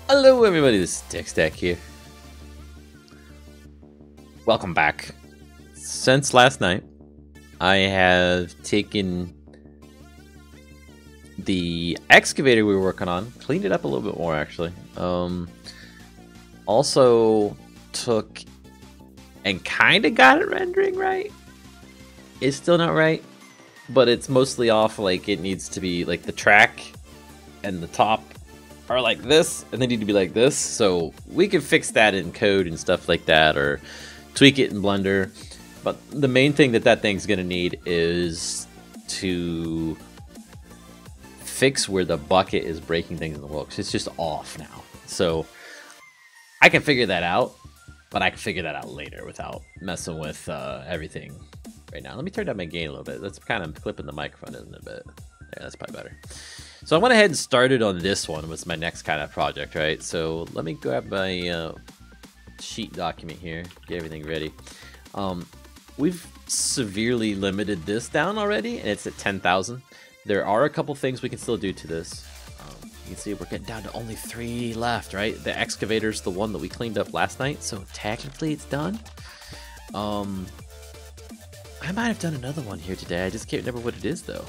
Hello everybody, this is TechStack here. Welcome back. Since last night, I have taken the excavator we were working on, cleaned it up a little bit more actually. Also took and kind of got it rendering right. It's still not right, but it's mostly off. Like it needs to be like the track and the top are like this, and they need to be like this. So we can fix that in code and stuff like that, or tweak it in Blender. But the main thing that thing's gonna need is to fix where the bucket is breaking things in the world, because it's just off now. So I can figure that out, but I can figure that out later without messing with everything right now. Let me turn down my gain a little bit. That's kind of clipping the microphone in a bit. Yeah, that's probably better. So I went ahead and started on this one was my next kind of project, right? So let me grab my sheet document here, get everything ready. We've severely limited this down already, and it's at 10,000. There are a couple things we can still do to this. You can see we're getting down to only 3 left, right? The excavator's the one that we cleaned up last night, so technically it's done. I might have done another one here today. I just can't remember what it is though.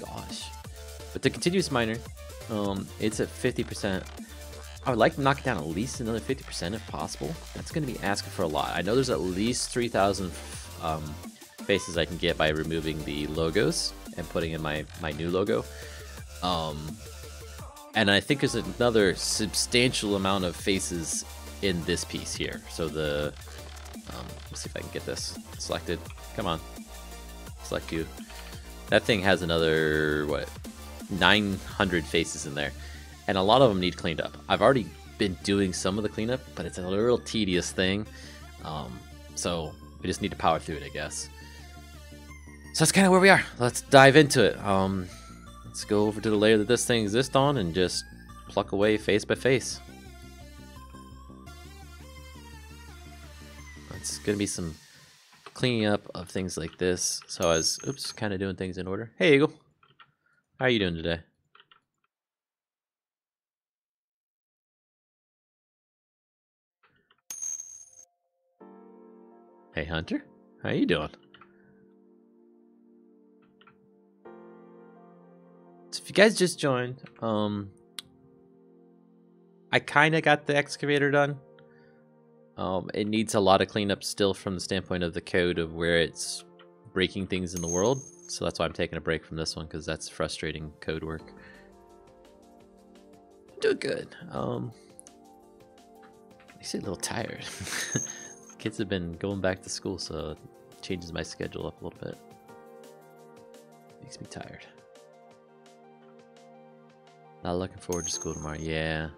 Gosh. But the continuous miner, it's at 50%. I would like to knock it down at least another 50% if possible. That's going to be asking for a lot. I know there's at least 3,000 faces I can get by removing the logos and putting in my new logo. And I think there's another substantial amount of faces in this piece here. So the, let's see if I can get this selected. Come on, select you. That thing has another, what, 900 faces in there, and a lot of them need cleaned up. I've already been doing some of the cleanup, but it's a little tedious thing. So we just need to power through it, I guess. So that's kind of where we are. Let's dive into it. Let's go over to the layer that this thing exists on and just pluck away face by face. It's gonna be some cleaning up of things like this. So I was, oops, kind of doing things in order. Hey, Eagle. How are you doing today? Hey, Hunter. How you doing? So if you guys just joined, I kind of got the excavator done. It needs a lot of cleanup still from the standpoint of the code of where it's breaking things in the world. So that's why I'm taking a break from this one, because that's frustrating code work. Doing good. You seem a little tired. Kids have been going back to school, so it changes my schedule up a little bit. Makes me tired. Not looking forward to school tomorrow. Yeah.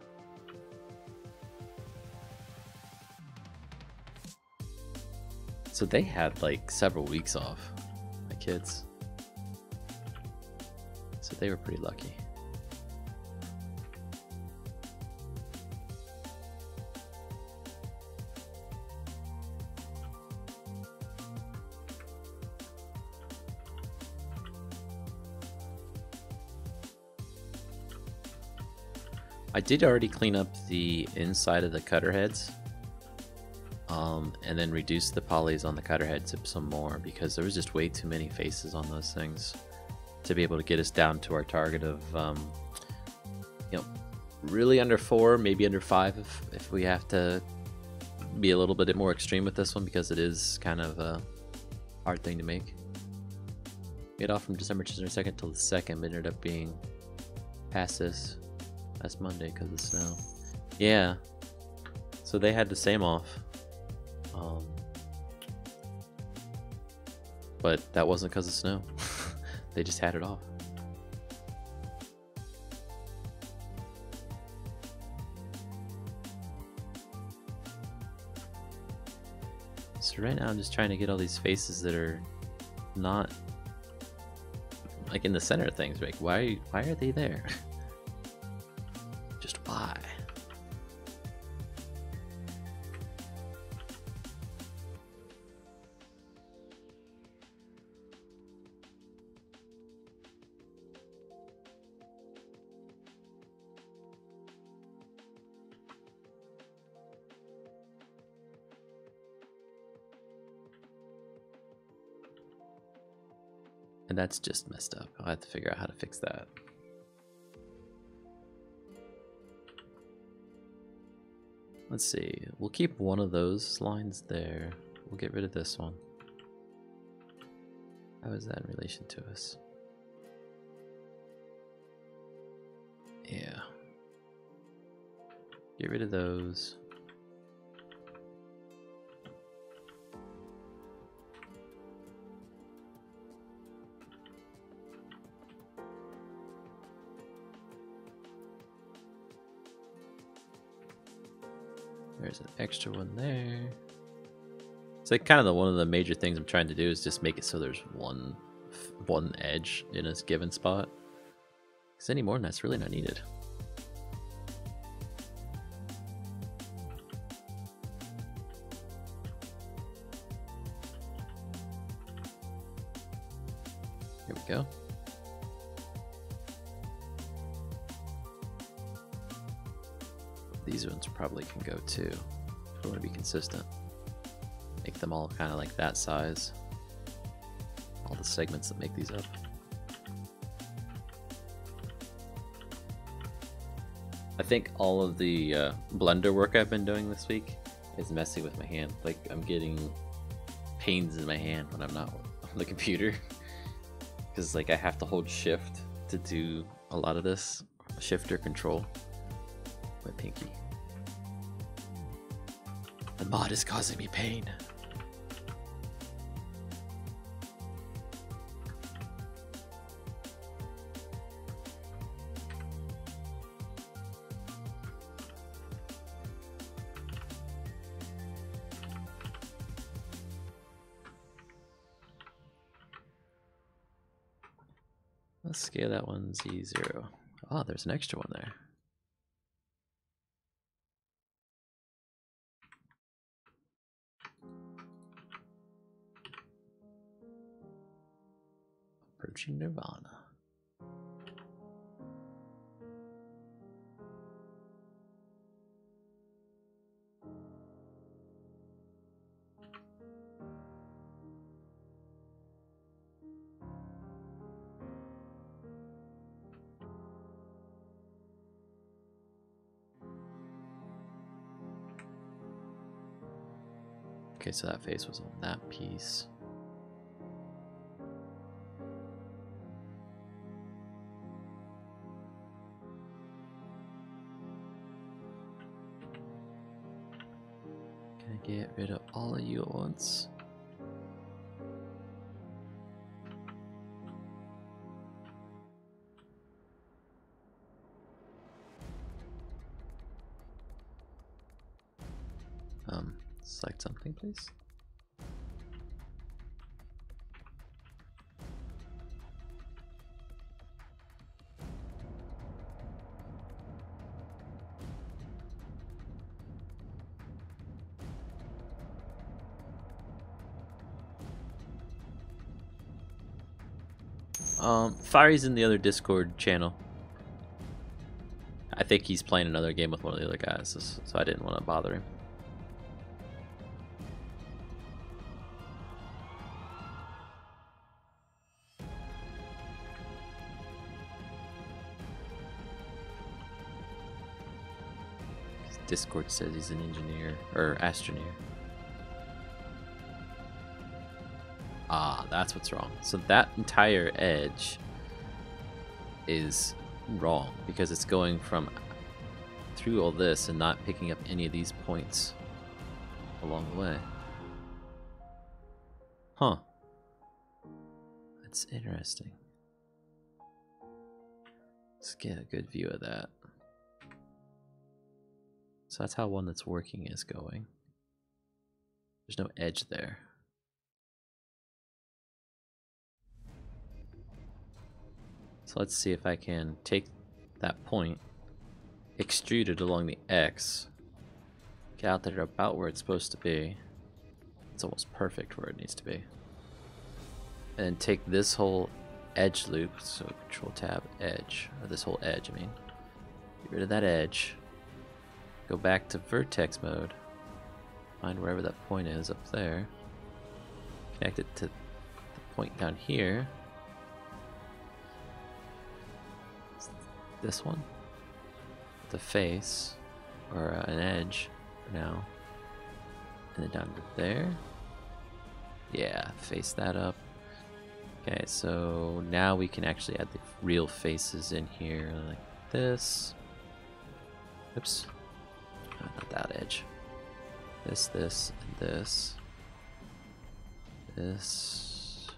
So they had like several weeks off, my kids. So they were pretty lucky. I did already clean up the inside of the cutter heads. And then reduce the polys on the cutter heads some more, because there was just way too many faces on those things to be able to get us down to our target of, you know, really under 4, maybe under 5 if we have to be a little bit more extreme with this one, because it is kind of a hard thing to make. We had off from December 2nd till the 2nd, but ended up being past this last Monday because of snow. Yeah, so they had the same off. But that wasn't because of snow. They just had it off. So right now I'm just trying to get all these faces that are not like in the center of things. Like why are they there? Just why? And that's just messed up. I'll have to figure out how to fix that. Let's see. We'll keep one of those lines there. We'll get rid of this one. How is that in relation to us? Yeah. Get rid of those. There's an extra one there. It's like kind of one of the major things I'm trying to do is just make it so there's one edge in a given spot. Because any more than that's really not needed. Here we go. These ones probably can go too. I want to be consistent. Make them all kind of like that size. All the segments that make these up. I think all of the blender work I've been doing this week is messing with my hand. Like I'm getting pains in my hand when I'm not on the computer. Because like I have to hold shift to do a lot of this. Shift or control. My pinky. The mod is causing me pain. Let's scale that one Z0. Oh, there's an extra one there. Approaching Nirvana. Okay, so that face was on that piece. Can I get rid of all of you at once? Select something, please. Fiery's in the other Discord channel. I think he's playing another game with one of the other guys, so I didn't want to bother him. Discord says he's an engineer, or astroneer. Ah, that's what's wrong. So that entire edge is wrong because it's going from through all this and not picking up any of these points along the way. Huh. That's interesting. Let's get a good view of that. So that's how one that's working is going. There's no edge there. So let's see if I can take that point, extrude it along the X, get out there about where it's supposed to be. It's almost perfect where it needs to be. And then take this whole edge loop, so Control Tab edge, or this whole edge, I mean. Get rid of that edge. Go back to vertex mode. Find wherever that point is up there. Connect it to the point down here. this one, the face, or an edge for now, and then down to there. Yeah, face that up. Okay, so now we can actually add the real faces in here like this. Oops, not that edge. This, and this. This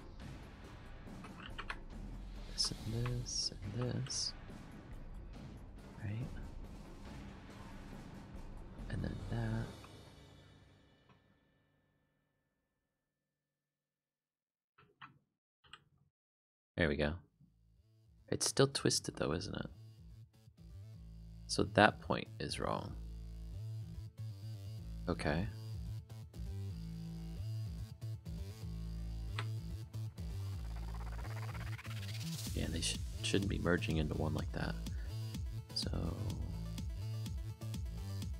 and this and this. Right? And then that. There we go. It's still twisted though, isn't it? So that point is wrong. Okay. Yeah, they shouldn't be merging into one like that. So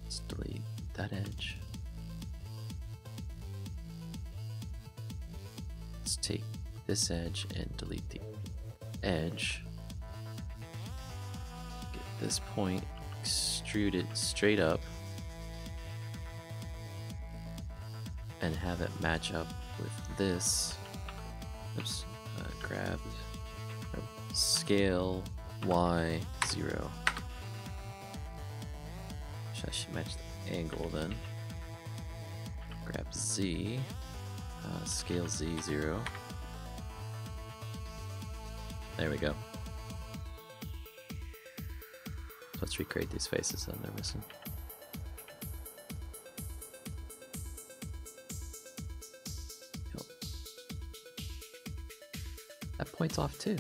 let's delete that edge. Let's take this edge and delete the edge. Get this point, extrude it straight up, and have it match up with this. Oops, grab scale Y 0. I should match the angle then. Grab Z, scale Z 0. There we go. Let's recreate these faces that they're missing. Yep. That point's off too.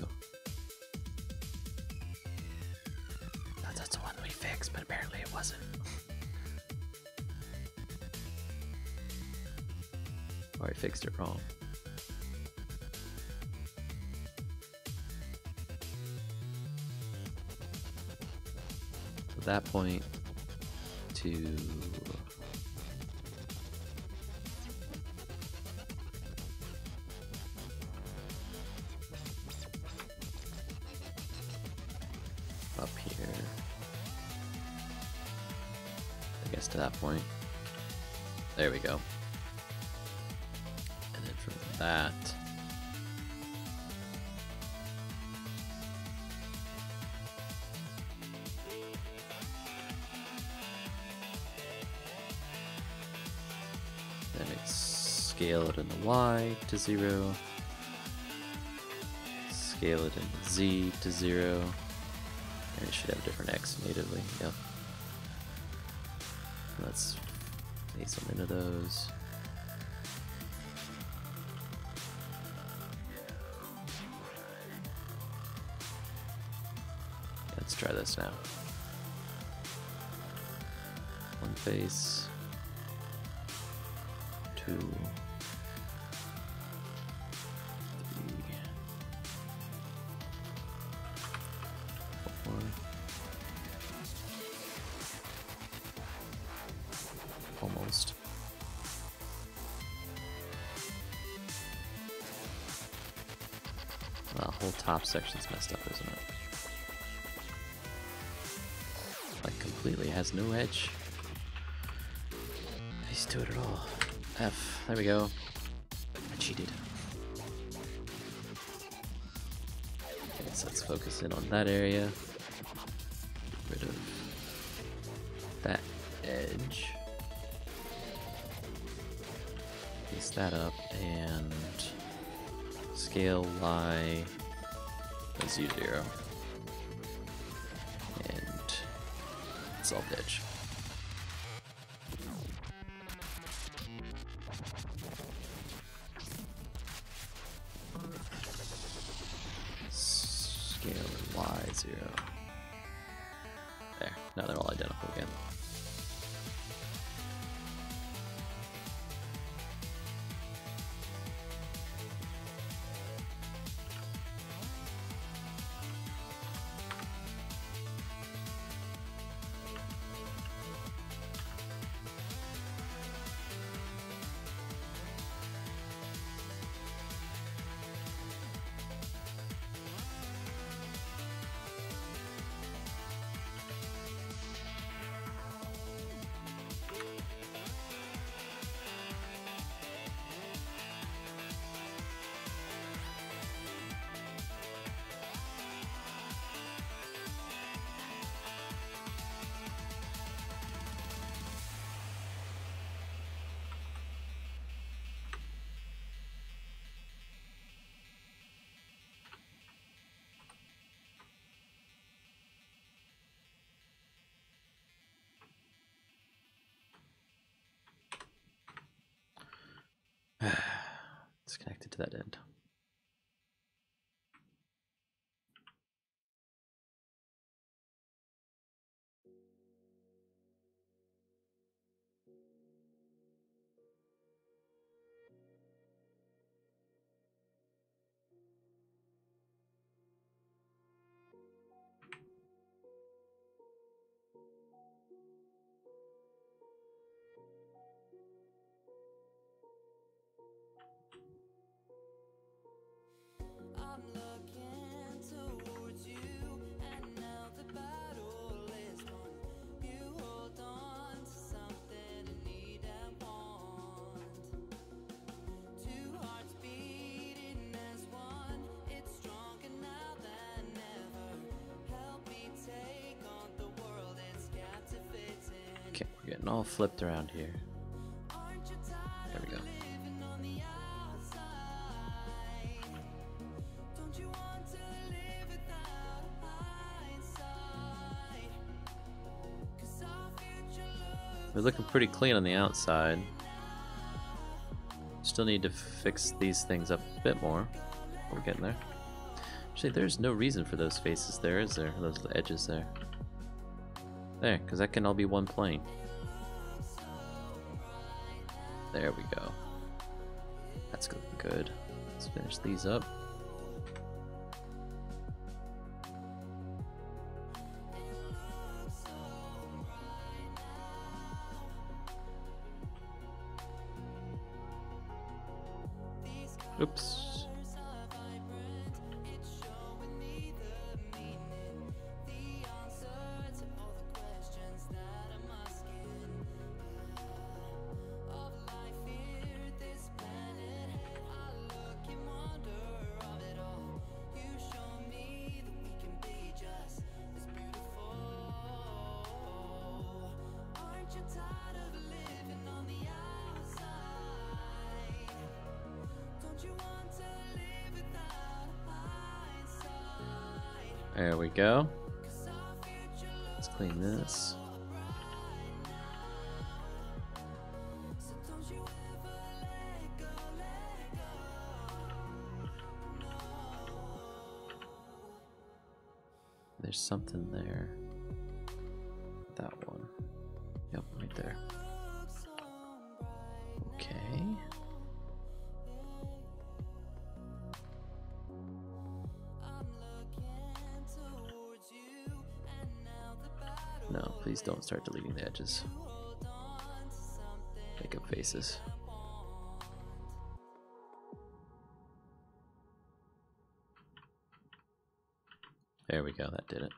That's the one we fixed, but apparently it wasn't. Or I fixed it wrong. That point to up here, I guess to that point. There we go. And then from that scale it in the Y to 0, scale it in the Z to 0, and it should have a different X natively, yep. Let's make some into those. Let's try this now. One face, 2, 4. Almost. Well, the whole top section's messed up, isn't it? Like, completely has no edge. Nice to it at all. F. There we go. I cheated. Okay, so let's focus in on that area. Get rid of that edge. Piece that up and scale Y as U0. And solve the edge. Y0. There, now they're all identical again. to that end. I'm looking towards you, and now the battle is won. You hold on to something and need and want. Two hearts beating as one. It's stronger now than ever. Help me take on the world it's captivating. Okay, we're getting all flipped around here. Aren't you tired There we go. of living on the outside? Don't you want to live without hindsight? 'Cause our future looks We're looking pretty clean on the outside. Still need to fix these things up a bit more. We're getting there. Actually, there's no reason for those faces there, is there? Those edges there. There, because that can all be one plane. There we go. That's looking good. Let's finish these up. Oops. There we go. Let's clean this. There's something there. That one. Yep, right there. Okay. No, please don't start deleting the edges. Make up faces. There we go, that did it.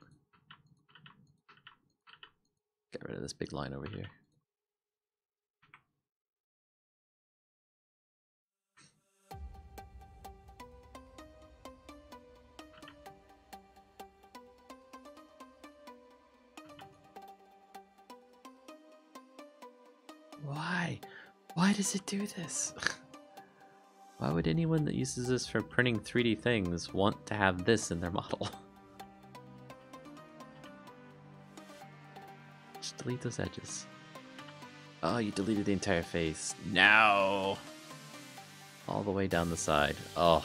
Get rid of this big line over here. Why? Why does it do this? Why would anyone that uses this for printing 3D things want to have this in their model? Just delete those edges. Oh, you deleted the entire face. No! All the way down the side. Oh.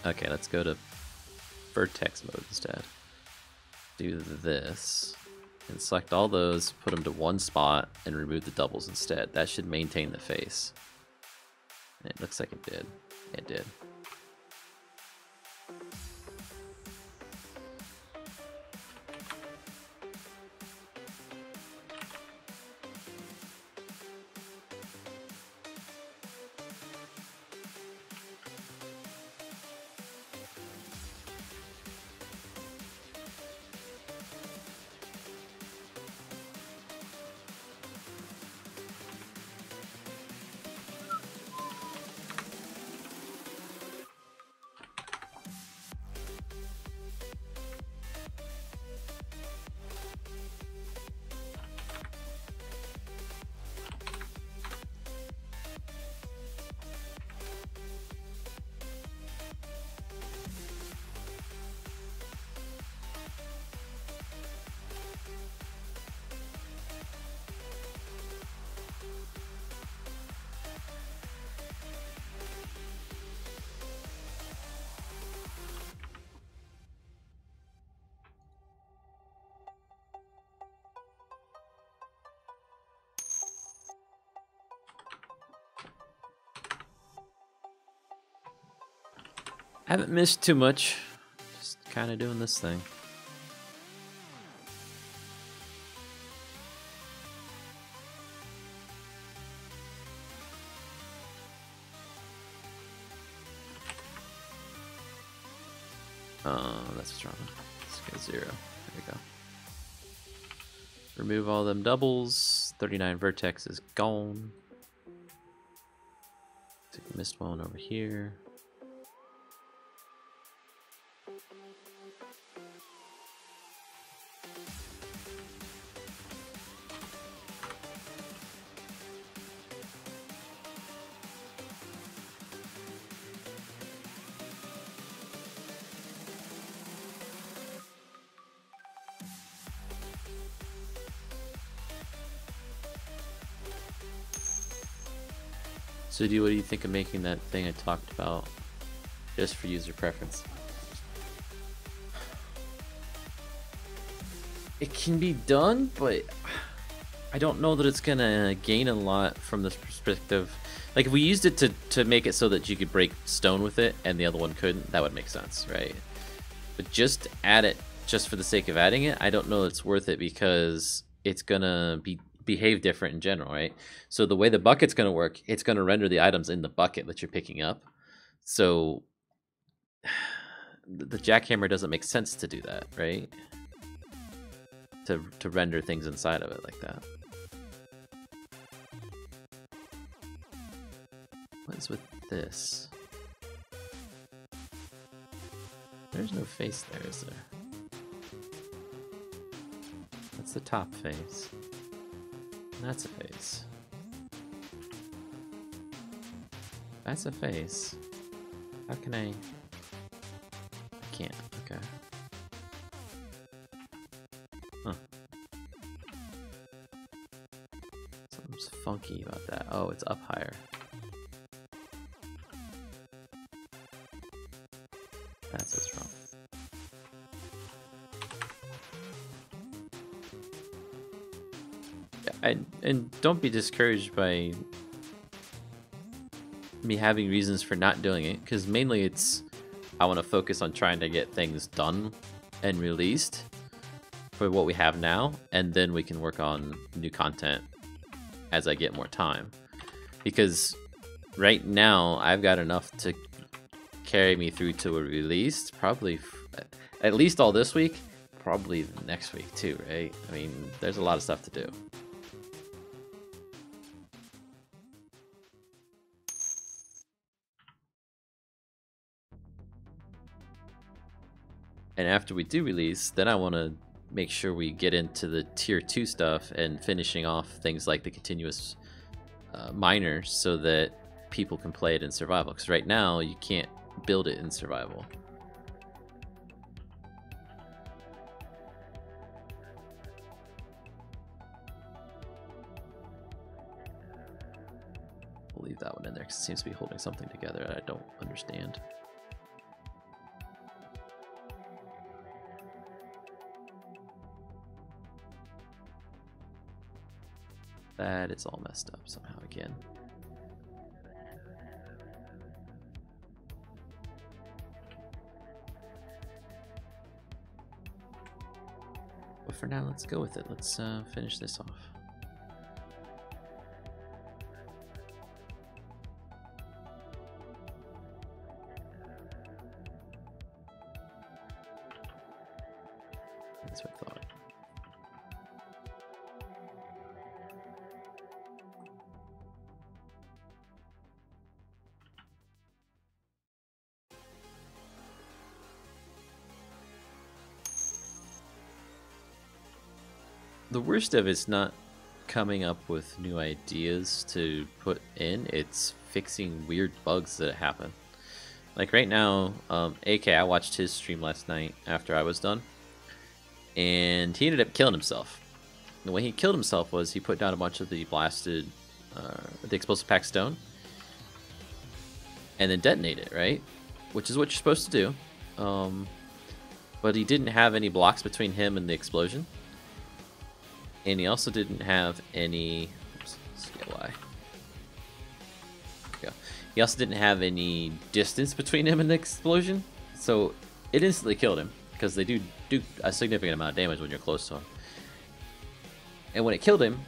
Okay, let's go to vertex mode instead. Do this and select all those, put them to one spot, and remove the doubles instead. That should maintain the face. And it looks like it did. It did. Haven't missed too much. Just kind of doing this thing. That's what's wrong. Let's go 0. There we go. Remove all them doubles. 39 vertex is gone. Missed one over here. So, what do you think of making that thing I talked about just for user preference? It can be done, but I don't know that it's gonna gain a lot from this perspective. Like, if we used it to make it so that you could break stone with it and the other one couldn't, that would make sense, right? But just add it just for the sake of adding it, I don't know it's worth it, because it's gonna behave different in general, right? So the way the bucket's going to work, it's going to render the items in the bucket that you're picking up. So the jackhammer doesn't make sense to do that, right? To render things inside of it like that. What is with this? There's no face there, is there? That's the top face. That's a face. That's a face. How can I can't. Okay. Huh. Something's funky about that. Oh, it's up higher. That's what's wrong. And don't be discouraged by me having reasons for not doing it, because mainly it's I want to focus on trying to get things done and released for what we have now, and then we can work on new content as I get more time. Because right now I've got enough to carry me through to a release, probably at least all this week, probably next week too, right? I mean, there's a lot of stuff to do. And after we do release, then I want to make sure we get into the tier 2 stuff and finishing off things like the continuous miners so that people can play it in survival. Because right now, you can't build it in survival. We'll leave that one in there because it seems to be holding something together that I don't understand. That is all messed up somehow again. But for now, let's go with it. Let's finish this off. That's what I thought. The worst of it's not coming up with new ideas to put in, it's fixing weird bugs that happen. Like right now, AK, I watched his stream last night after I was done, and he ended up killing himself. The way he killed himself was he put down a bunch of the blasted, the explosive pack stone, and then detonate it, right? Which is what you're supposed to do. But he didn't have any blocks between him and the explosion. And he also didn't have any... Oops, scale Y. There we go. He also didn't have any distance between him and the explosion, so it instantly killed him, because they do a significant amount of damage when you're close to him. And when it killed him,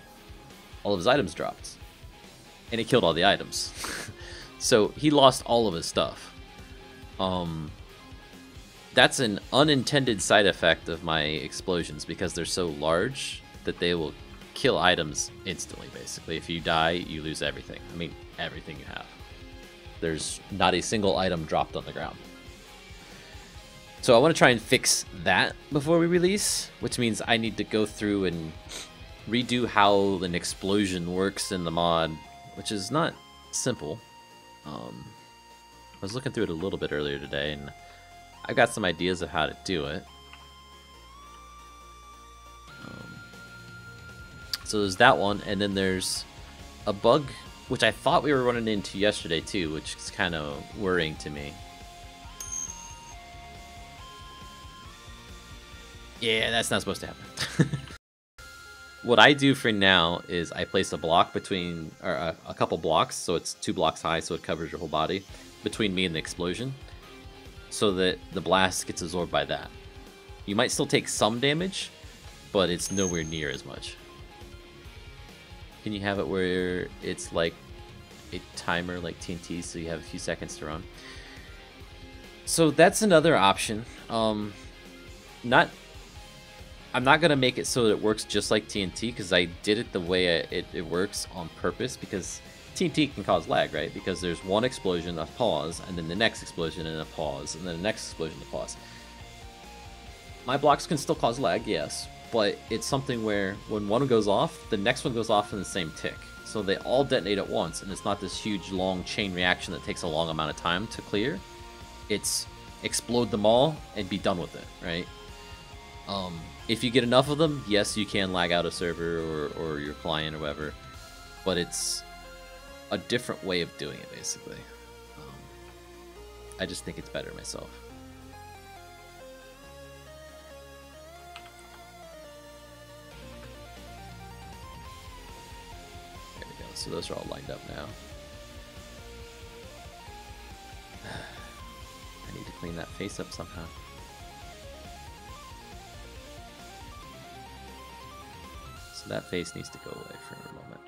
all of his items dropped. And it killed all the items. So he lost all of his stuff. That's an unintended side effect of my explosions, because they're so large that they will kill items instantly, basically. If you die, you lose everything. I mean, everything you have. There's not a single item dropped on the ground. So I want to try and fix that before we release, which means I need to go through and redo how an explosion works in the mod, which is not simple. I was looking through it a little bit earlier today, and I've got some ideas of how to do it. So there's that one, and then there's a bug which I thought we were running into yesterday too, which is kind of worrying to me. Yeah, that's not supposed to happen. What I do for now is I place a block between, or a couple blocks, so it's 2 blocks high, so it covers your whole body, between me and the explosion, so that the blast gets absorbed by that. You might still take some damage, but it's nowhere near as much. Can you have it where it's like a timer like TNT, so you have a few seconds to run? So that's another option. I'm not gonna make it so that it works just like TNT, because I did it the way it works on purpose, because TNT can cause lag, right? Because there's one explosion, a pause, and then the next explosion and a pause, and then the next explosion, a pause. My blocks can still cause lag, yes, but it's something where when one goes off, the next one goes off in the same tick. So they all detonate at once, and it's not this huge long chain reaction that takes a long amount of time to clear. It's explode them all and be done with it, right? If you get enough of them, yes, you can lag out a server or your client or whatever, but it's a different way of doing it, basically. I just think it's better myself. There we go. So those are all lined up now. I need to clean that face up somehow. So that face needs to go away for a moment.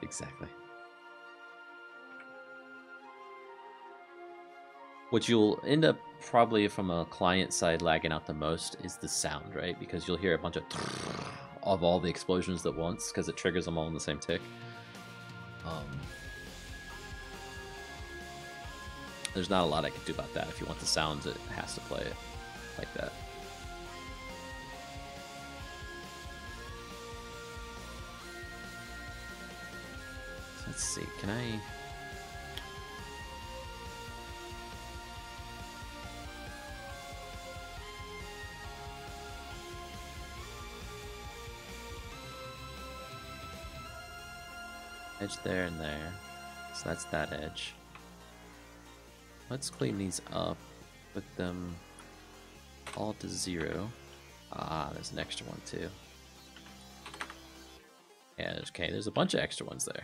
Exactly. What you'll end up probably from a client side lagging out the most is the sound, right? Because you'll hear a bunch of all the explosions at once, because it triggers them all in the same tick. There's not a lot I can do about that. If you want the sounds, it has to play it like that. So let's see, can I... edge there and there. So that's that edge. Let's clean these up, put them all to 0. Ah, there's an extra one too. Yeah, okay, there's a bunch of extra ones there.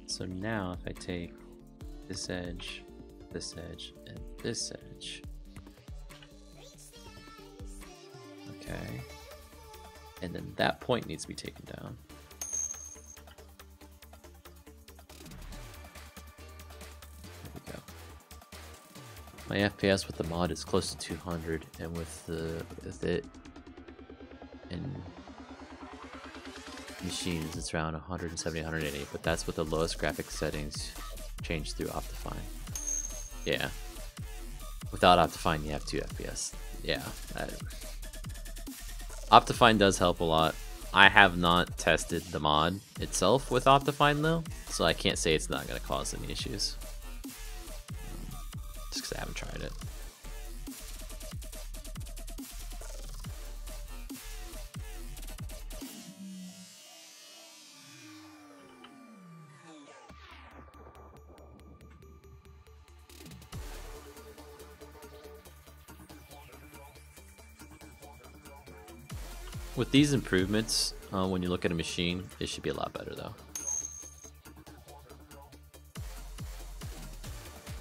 So now if I take this edge, and this edge. Okay. And then that point needs to be taken down. There we go. My FPS with the mod is close to 200, and with it in machines it's around 170, 180, but that's with the lowest graphics settings changed through Optifine. Yeah. Without Optifine you have 2 FPS. Yeah. Optifine does help a lot. I have not tested the mod itself with Optifine though, so I can't say it's not going to cause any issues. Just because I haven't tried it. With these improvements, when you look at a machine, it should be a lot better though.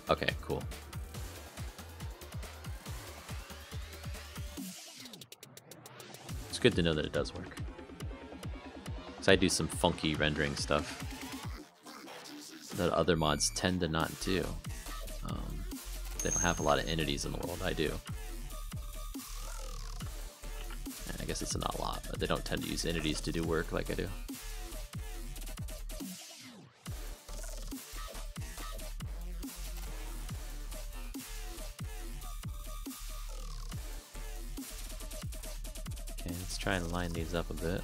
Okay, cool. It's good to know that it does work. Because I do some funky rendering stuff that other mods tend to not do. They don't have a lot of entities in the world. I do. I guess it's not a lot, but they don't tend to use entities to do work like I do. Okay, let's try and line these up a bit.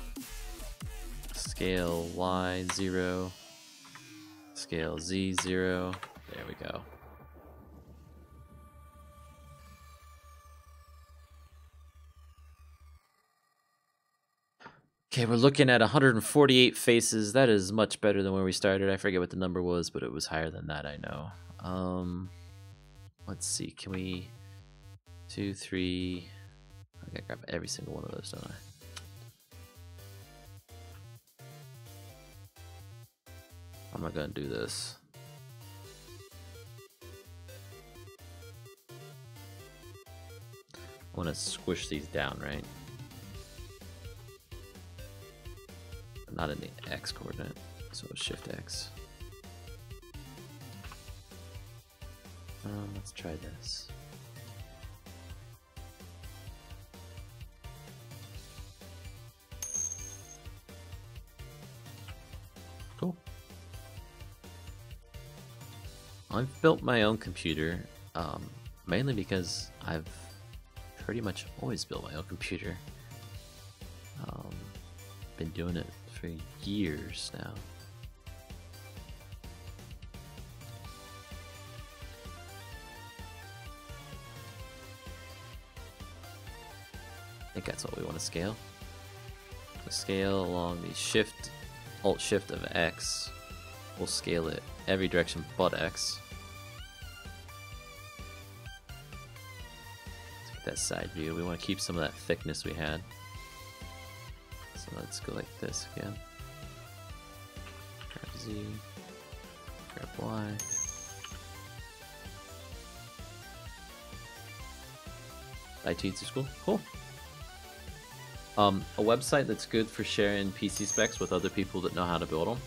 Scale Y 0, scale Z 0. There we go. Okay, we're looking at 148 faces. That is much better than where we started. I forget what the number was, but it was higher than that, I know. Let's see. Can we... 2, 3... I gotta grab every single one of those, don't I? I'm not gonna do this. I want to squish these down, right? Not in the X coordinate, so Shift X. Let's try this. Cool. I've built my own computer, mainly because I've pretty much always built my own computer. Been doing it for years now. I think that's what we want to scale. So scale along the shift, alt shift of X. We'll scale it every direction but X. Let's get that side view. We want to keep some of that thickness we had. So let's go like this again. Grab Z, grab Y. iTunes is cool. Cool. A website that's good for sharing PC specs with other people that know how to build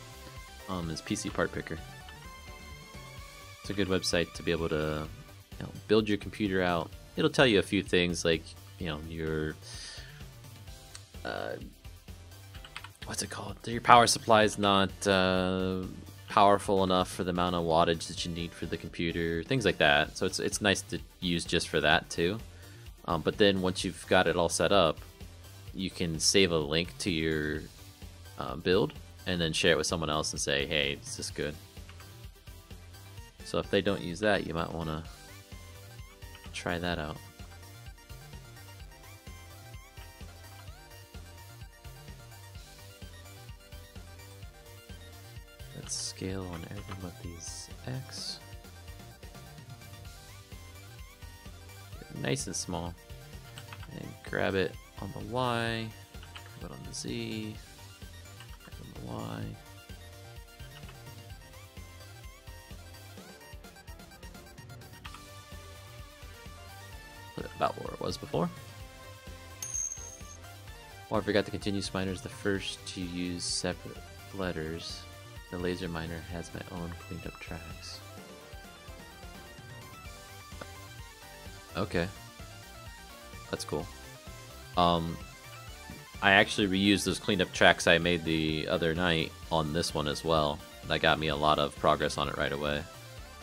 them is PC Part Picker. It's a good website to be able to, build your computer out. It'll tell you a few things like, your what's it called? Your power supply is not powerful enough for the amount of wattage that you need for the computer, things like that. So it's nice to use just for that too. But then once you've got it all set up, you can save a link to your build and then share it with someone else and say, hey, is this good? So if they don't use that, you might want to try that out. Let's scale on everything but these X. Nice and small. And grab it on the Y, grab it on the Z, grab it on the Y. Put it about where it was before. Oh, I forgot the continuous miner is the first to use separate letters. The laser miner has my own cleaned up tracks. Okay. That's cool. I actually reused those cleaned up tracks I made the other night on this one as well. That got me a lot of progress on it right away.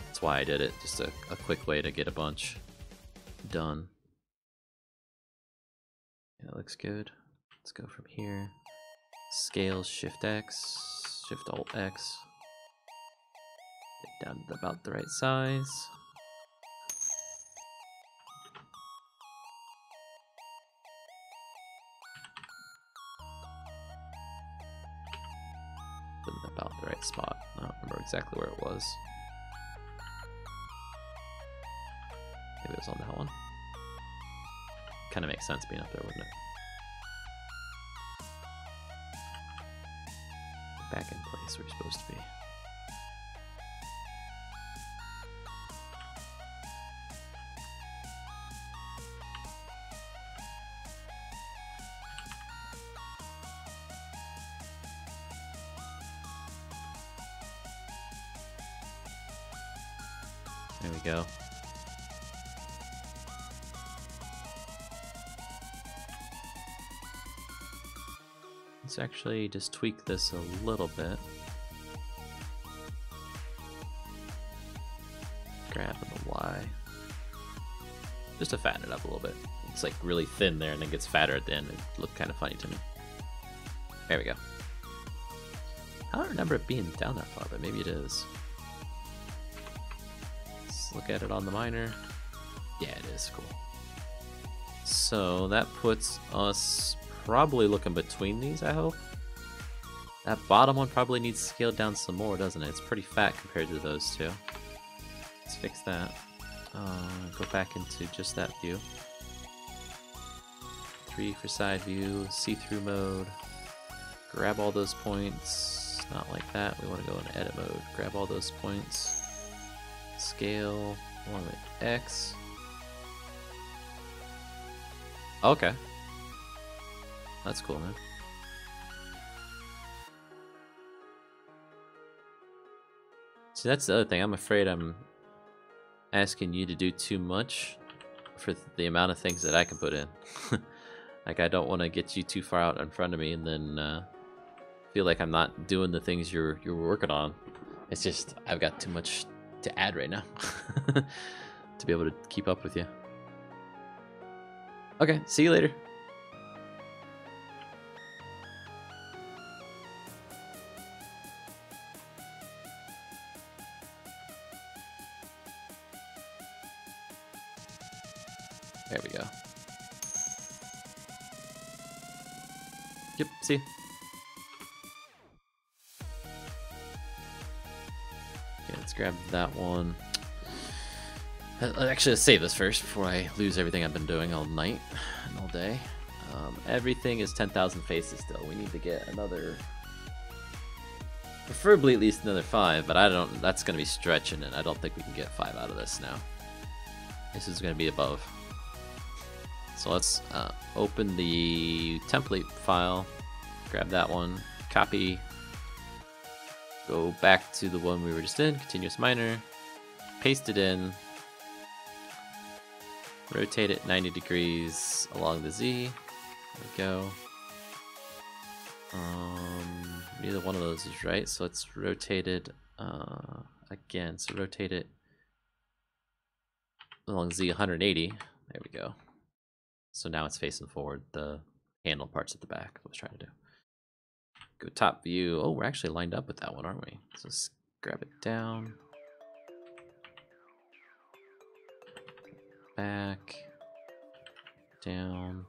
That's why I did it. Just a quick way to get a bunch done. Yeah, that looks good. Let's go from here. Scale Shift X, Shift Alt X. Get down to about the right size. Put it about the right spot. I don't remember exactly where it was. Maybe it was on that one. Kind of makes sense being up there, wouldn't it? back in place where you're supposed to be. There we go. Let's actually just tweak this a little bit. Grab the Y. Just to fatten it up a little bit. It's like really thin there and then gets fatter at the end. It looked kind of funny to me. There we go. I don't remember it being down that far, but maybe it is. Let's look at it on the miner. Yeah, it is. Cool. So that puts us probably looking between these, I hope. That bottom one probably needs scaled down some more, doesn't it? It's pretty fat compared to those two. Let's fix that. Go back into just that view. 3 for side view, see-through mode. Grab all those points. Not like that. We want to go in edit mode. Grab all those points. Scale. I want to make X. Okay. That's cool, man. See, that's the other thing. I'm afraid I'm asking you to do too much for the amount of things that I can put in. Like, I don't want to get you too far out in front of me and then feel like I'm not doing the things you're working on. It's just I've got too much to add right now to be able to keep up with you. Okay, see you later. There we go. Yep, see. Okay, let's grab that one. Actually, let's save this first before I lose everything I've been doing all night and all day. Everything is 10,000 faces still. We need to get another, preferably at least another 5, but I don't. That's going to be stretching it. I don't think we can get 5 out of this now. This is going to be above. So let's open the template file, grab that one, copy, go back to the one we were just in, continuous miner, paste it in, rotate it 90 degrees along the Z. There we go. Neither one of those is right, so let's rotate it again. So rotate it along Z 180. There we go. So now it's facing forward. The handle part's at the back. I was trying to do. Go top view. Oh, we're actually lined up with that one, aren't we? So let's grab it down. Back. Down.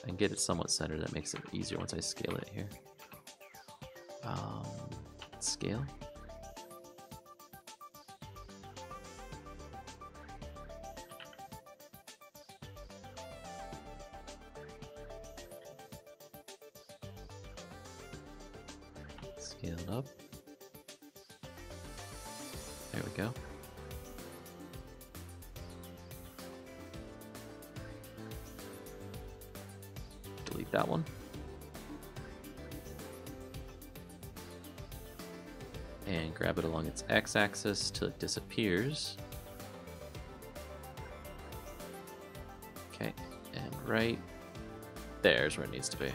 And get it somewhat centered. That makes it easier once I scale it here. Scale. Scale it up. There we go. Delete that one. And grab it along its x-axis till it disappears. Okay, and right there's where it needs to be.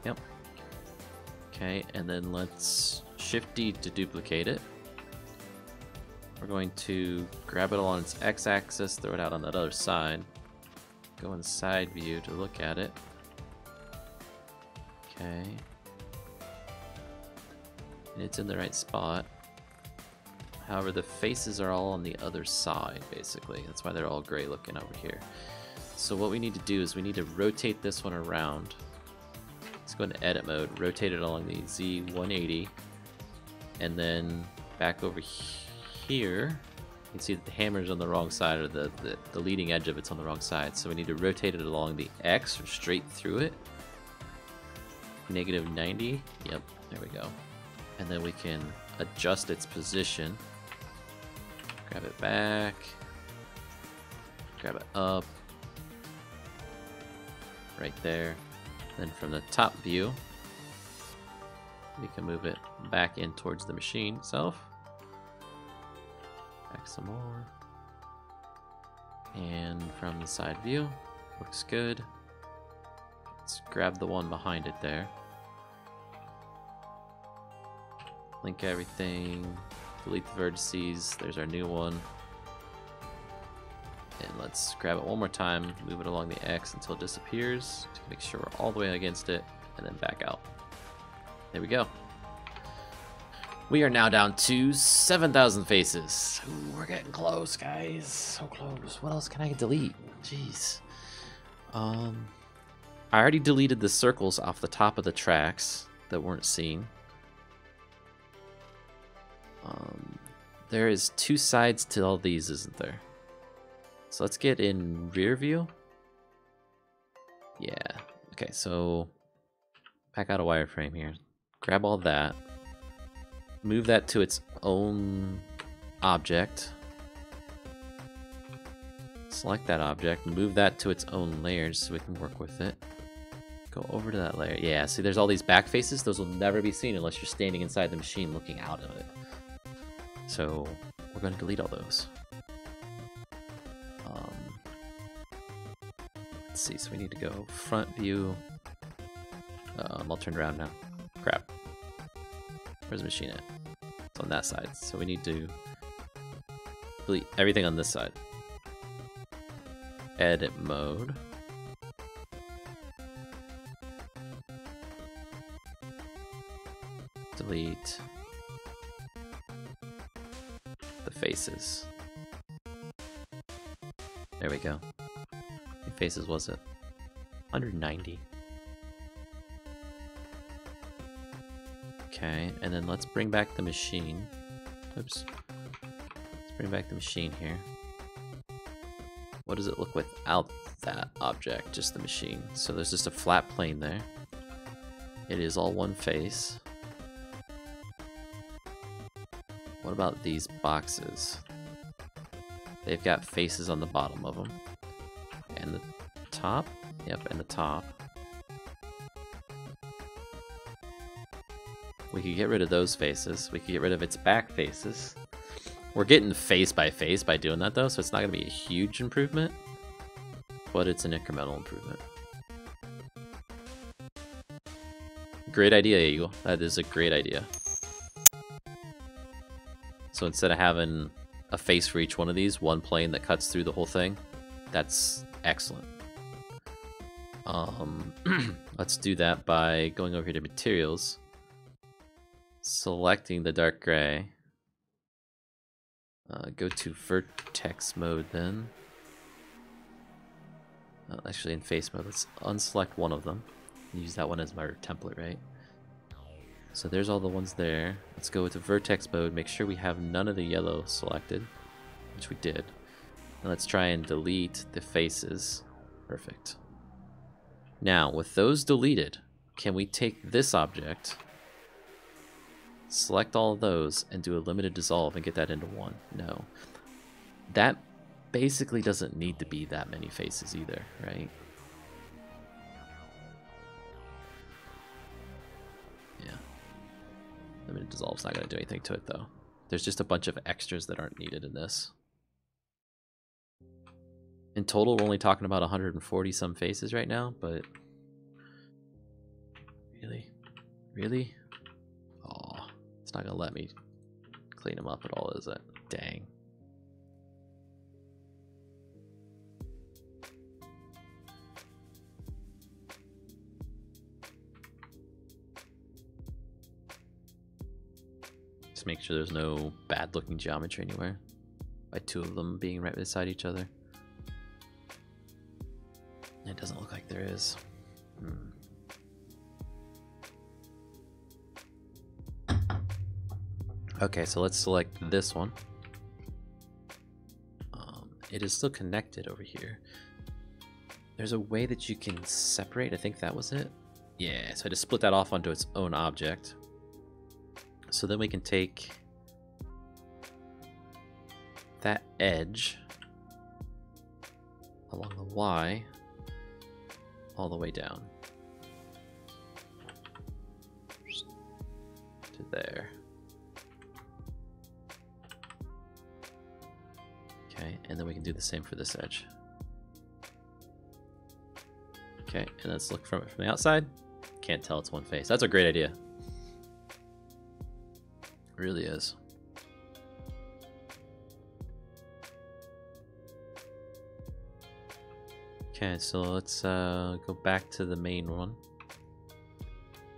Yep. Okay, and then let's Shift D to duplicate it. We're going to grab it along its x-axis, throw it out on that other side. Go in side view to look at it. Okay. And it's in the right spot. However, the faces are all on the other side, basically. That's why they're all gray looking over here. So what we need to do is we need to rotate this one around. Let's go into edit mode, rotate it along the Z 180, and then back over here. can see that the hammer's on the wrong side, or the leading edge of it's on the wrong side. So we need to rotate it along the X or straight through it. -90. Yep, there we go. And then we can adjust its position. Grab it back. Grab it up. Right there. Then from the top view, we can move it back in towards the machine itself. Back some more. And from the side view, looks good. Let's grab the one behind it there. Link everything. Delete the vertices. There's our new one. And let's grab it one more time, move it along the X until it disappears to make sure we're all the way against it, and then back out. There we go. We are now down to 7,000 faces. Ooh, we're getting close, guys. So close. What else can I delete? Jeez. I already deleted the circles off the top of the tracks that weren't seen. There is 2 sides to all these, isn't there? So let's get in rear view. Yeah. Okay, so back out a wireframe here. Grab all that. Move that to its own object. Select that object. Move that to its own layers so we can work with it. Go over to that layer. Yeah, see there's all these back faces. Those will never be seen unless you're standing inside the machine looking out of it. So we're going to delete all those. Let's see, so we need to go front view. I'll turn around now. Crap. Where's the machine at? It's on that side. So we need to delete everything on this side. Edit mode. Delete the faces. There we go. How many faces was it? 190. Okay, and then let's bring back the machine. Oops. Let's bring back the machine here. What does it look without that object? Just the machine. So there's just a flat plane there. It is all one face. What about these boxes? They've got faces on the bottom of them. And the top? Yep, and the top. We could get rid of those faces. We could get rid of its back faces. We're getting face by face by doing that though, so it's not going to be a huge improvement. But it's an incremental improvement. Great idea, Eagle. That is a great idea. So instead of having a face for each one of these, one plane that cuts through the whole thing, that's excellent. Let's do that by going over here to materials, selecting the dark gray, go to vertex mode then. Actually in face mode, let's unselect one of them. Use that one as my template, right? So there's all the ones there. Let's go into vertex mode, make sure we have none of the yellow selected, which we did. And let's try and delete the faces. Perfect. Now, with those deleted, can we take this object, select all of those, and do a limited dissolve and get that into one? No. That basically doesn't need to be that many faces either, right? Yeah. Limited dissolve's not going to do anything to it, though. There's just a bunch of extras that aren't needed in this. In total, we're only talking about 140 some faces right now, but really? Really? Oh, it's not gonna let me clean them up at all, is it? Dang. Just make sure there's no bad looking geometry anywhere by two of them being right beside each other. It doesn't look like there is. Okay, so let's select this one. it is still connected over here. There's a way that you can separate. I think that was it. Yeah, so I just split that off onto its own object. So then we can take that edge along the Y all the way down to there. Okay, and then we can do the same for this edge. Okay, and let's look from it from the outside. Can't tell it's one face. That's a great idea. It really is. Okay, so let's go back to the main one.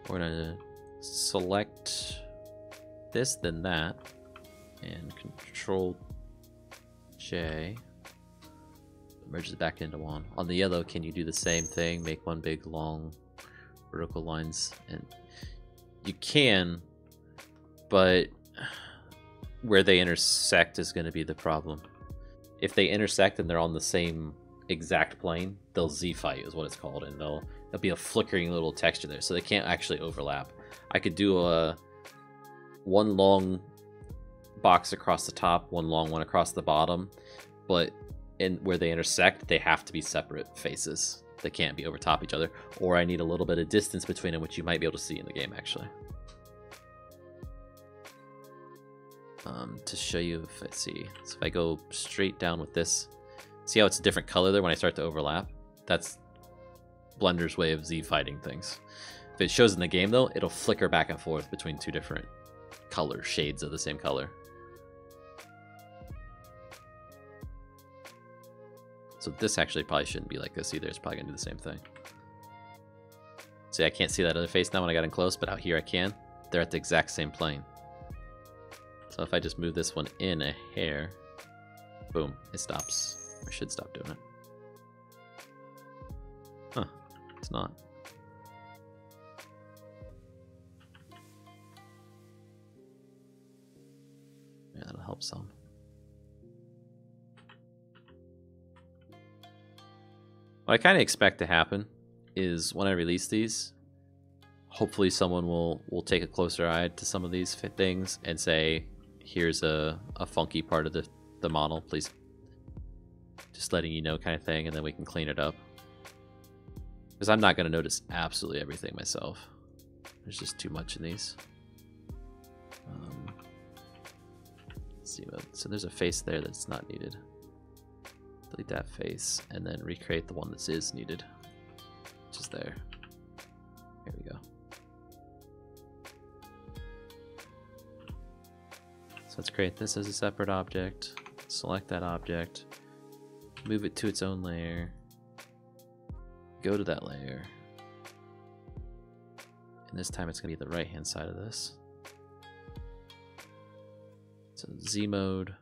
We're gonna select this, then that, and Control J. Merges it back into one. On the yellow, can you do the same thing? Make one big long vertical lines, and you can, but where they intersect is going to be the problem. If they intersect and they're on the same exact plane, they'll Z-fight is what it's called, and there'll be a flickering little texture there, so they can't actually overlap. I could do a one long box across the top, one long one across the bottom, but where they intersect, they have to be separate faces. They can't be over top each other, or I need a little bit of distance between them, which you might be able to see in the game actually. To show you, if I see, so if I go straight down with this, see how it's a different color there when I start to overlap? That's Blender's way of Z-fighting things. If it shows in the game though, it'll flicker back and forth between two different color shades of the same color. So this actually probably shouldn't be like this either. It's probably gonna do the same thing. See, I can't see that other face now when I got in close, but out here I can. They're at the exact same plane. So if I just move this one in a hair, boom, it stops. Or should stop doing it. Huh, it's not. Yeah, that'll help some. What I kind of expect to happen is when I release these, hopefully someone will take a closer eye to some of these things and say, here's a funky part of the model, please, just letting you know kind of thing, and then we can clean it up. Because I'm not going to notice absolutely everything myself. There's just too much in these. Let's see, so there's a face there that's not needed. Delete that face, and then recreate the one that is needed, which is there. Here we go. So let's create this as a separate object, select that object, move it to its own layer, go to that layer, and this time it's going to be the right hand side of this. So Z mode,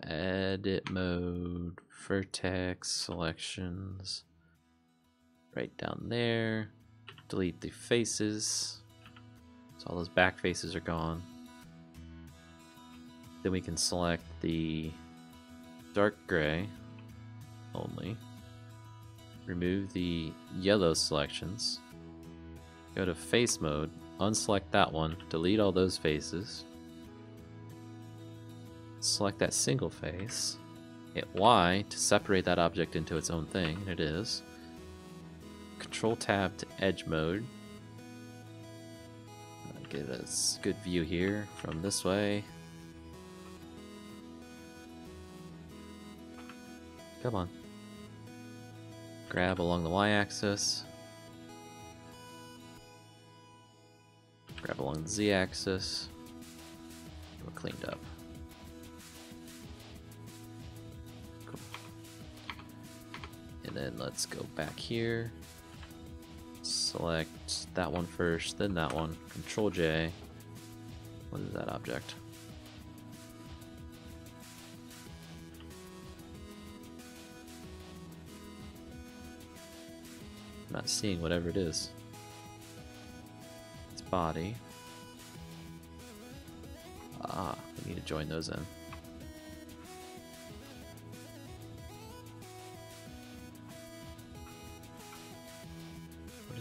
edit mode, vertex selections, right down there, delete the faces, so all those back faces are gone. Then we can select the dark gray only, remove the yellow selections, go to face mode, unselect that one, delete all those faces, select that single face, hit Y to separate that object into its own thing, and it is. Control tab to edge mode. Get a good view here from this way. Come on. Grab along the Y-axis. Grab along the Z-axis. We're cleaned up. Cool. And then let's go back here. Select that one first, then that one. Control J. What is that object? I'm not seeing whatever it is. Body. Ah, we need to join those in.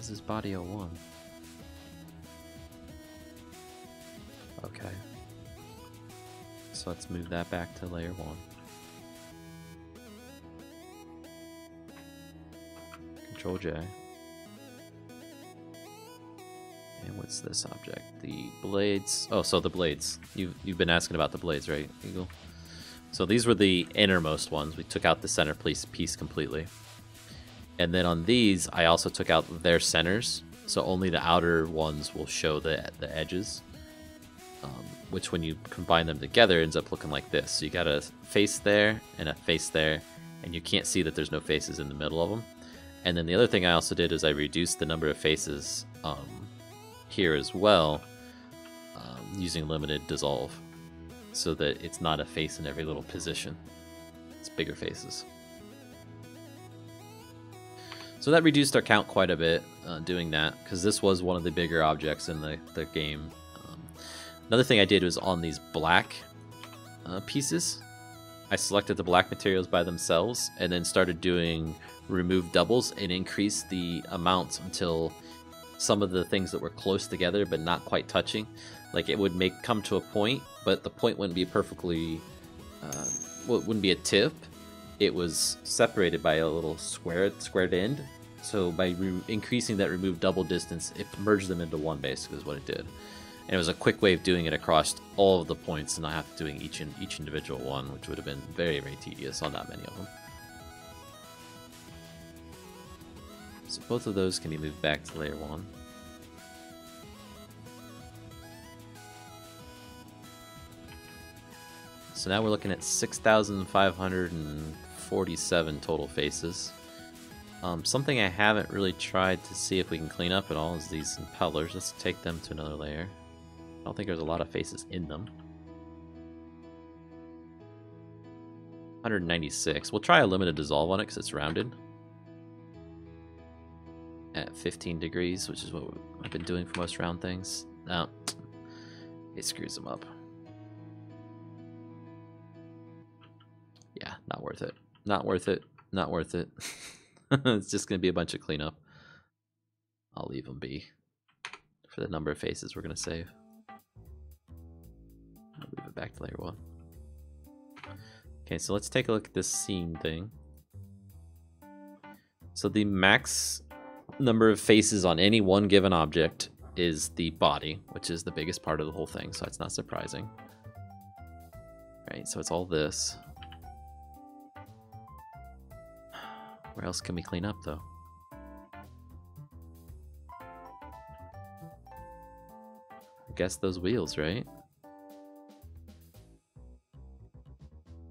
is this body 01? Okay. So let's move that back to layer 1. Control J. And what's this object? The blades. Oh, so the blades. You've been asking about the blades, right, Eagle? So these were the innermost ones. We took out the center piece completely. And then on these, I also took out their centers. So only the outer ones will show the edges. Which when you combine them together ends up looking like this. So you got a face there and a face there. And you can't see that there's no faces in the middle of them. And then the other thing I also did is I reduced the number of faces here as well using limited dissolve. So that it's not a face in every little position. It's bigger faces. So that reduced our count quite a bit doing that, because this was one of the bigger objects in the game. Another thing I did was on these black pieces, I selected the black materials by themselves and then started doing remove doubles and increase the amount until some of the things that were close together but not quite touching, like it would come to a point, but the point wouldn't be perfectly, well, it wouldn't be a tip. It was separated by a little squared end. So by increasing that remove double distance, it merged them into one, basically, is what it did. And it was a quick way of doing it across all of the points and not have to doing each individual one, which would have been very, very tedious on that many of them. So both of those can be moved back to layer 1. So now we're looking at 6,547 total faces. Something I haven't really tried to see if we can clean up at all is these impellers. Let's take them to another layer. I don't think there's a lot of faces in them. 196. We'll try a limited dissolve on it because it's rounded. At 15 degrees, which is what I've been doing for most round things. No, it screws them up. Yeah, not worth it. Not worth it. Not worth it. It's just going to be a bunch of cleanup. I'll leave them be for the number of faces we're going to save. I'll move it back to layer 1. Okay, so let's take a look at this scene thing. So the max number of faces on any one given object is the body, which is the biggest part of the whole thing, so it's not surprising. Right, so it's all this. Where else can we clean up, though? I guess those wheels, right?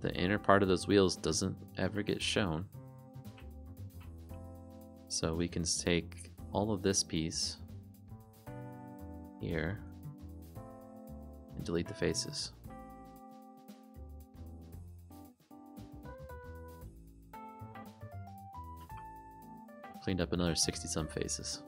The inner part of those wheels doesn't ever get shown. So we can take all of this piece here and delete the faces. Cleaned up another 60-some faces.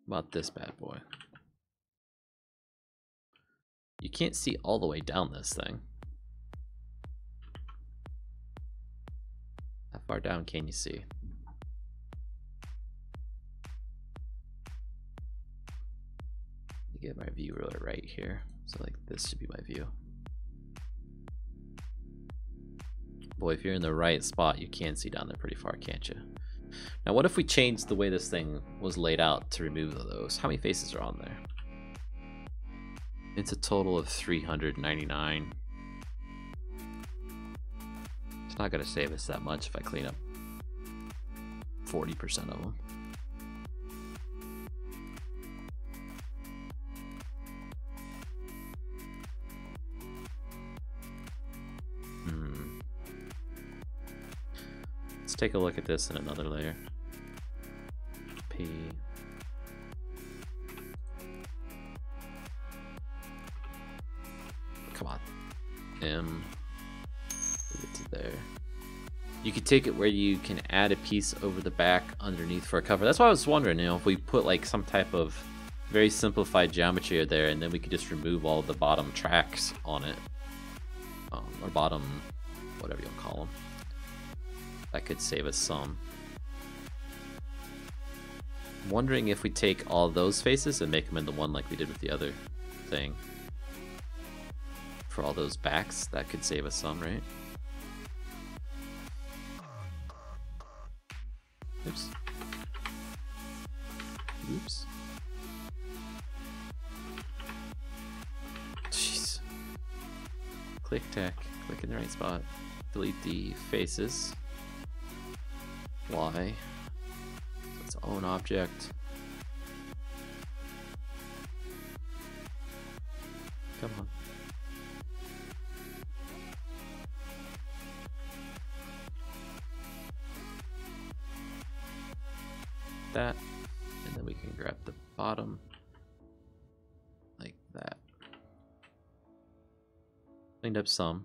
About this bad boy. You can't see all the way down this thing. How far down can you see? Let me get my view ruler right here. So like this should be my view. Boy, if you're in the right spot, you can see down there pretty far, can't you? Now, what if we changed the way this thing was laid out to remove those? How many faces are on there? It's a total of 399. It's not going to save us that much if I clean up 40% of them. Let's take a look at this in another layer. P. Come on. M. Move it to there. You could take it where you can add a piece over the back underneath for a cover. That's why I was wondering, you know, if we put like some type of very simplified geometry there, and then we could just remove all the bottom tracks on it, or bottom, whatever you'll call them. That could save us some. I'm wondering if we take all those faces and make them into one like we did with the other thing. For all those backs, that could save us some, right? Oops. Oops. Jeez. Click tack. Click in the right spot. Delete the faces. Y. Its own object. Come on. That, and then we can grab the bottom like that. Cleaned up some.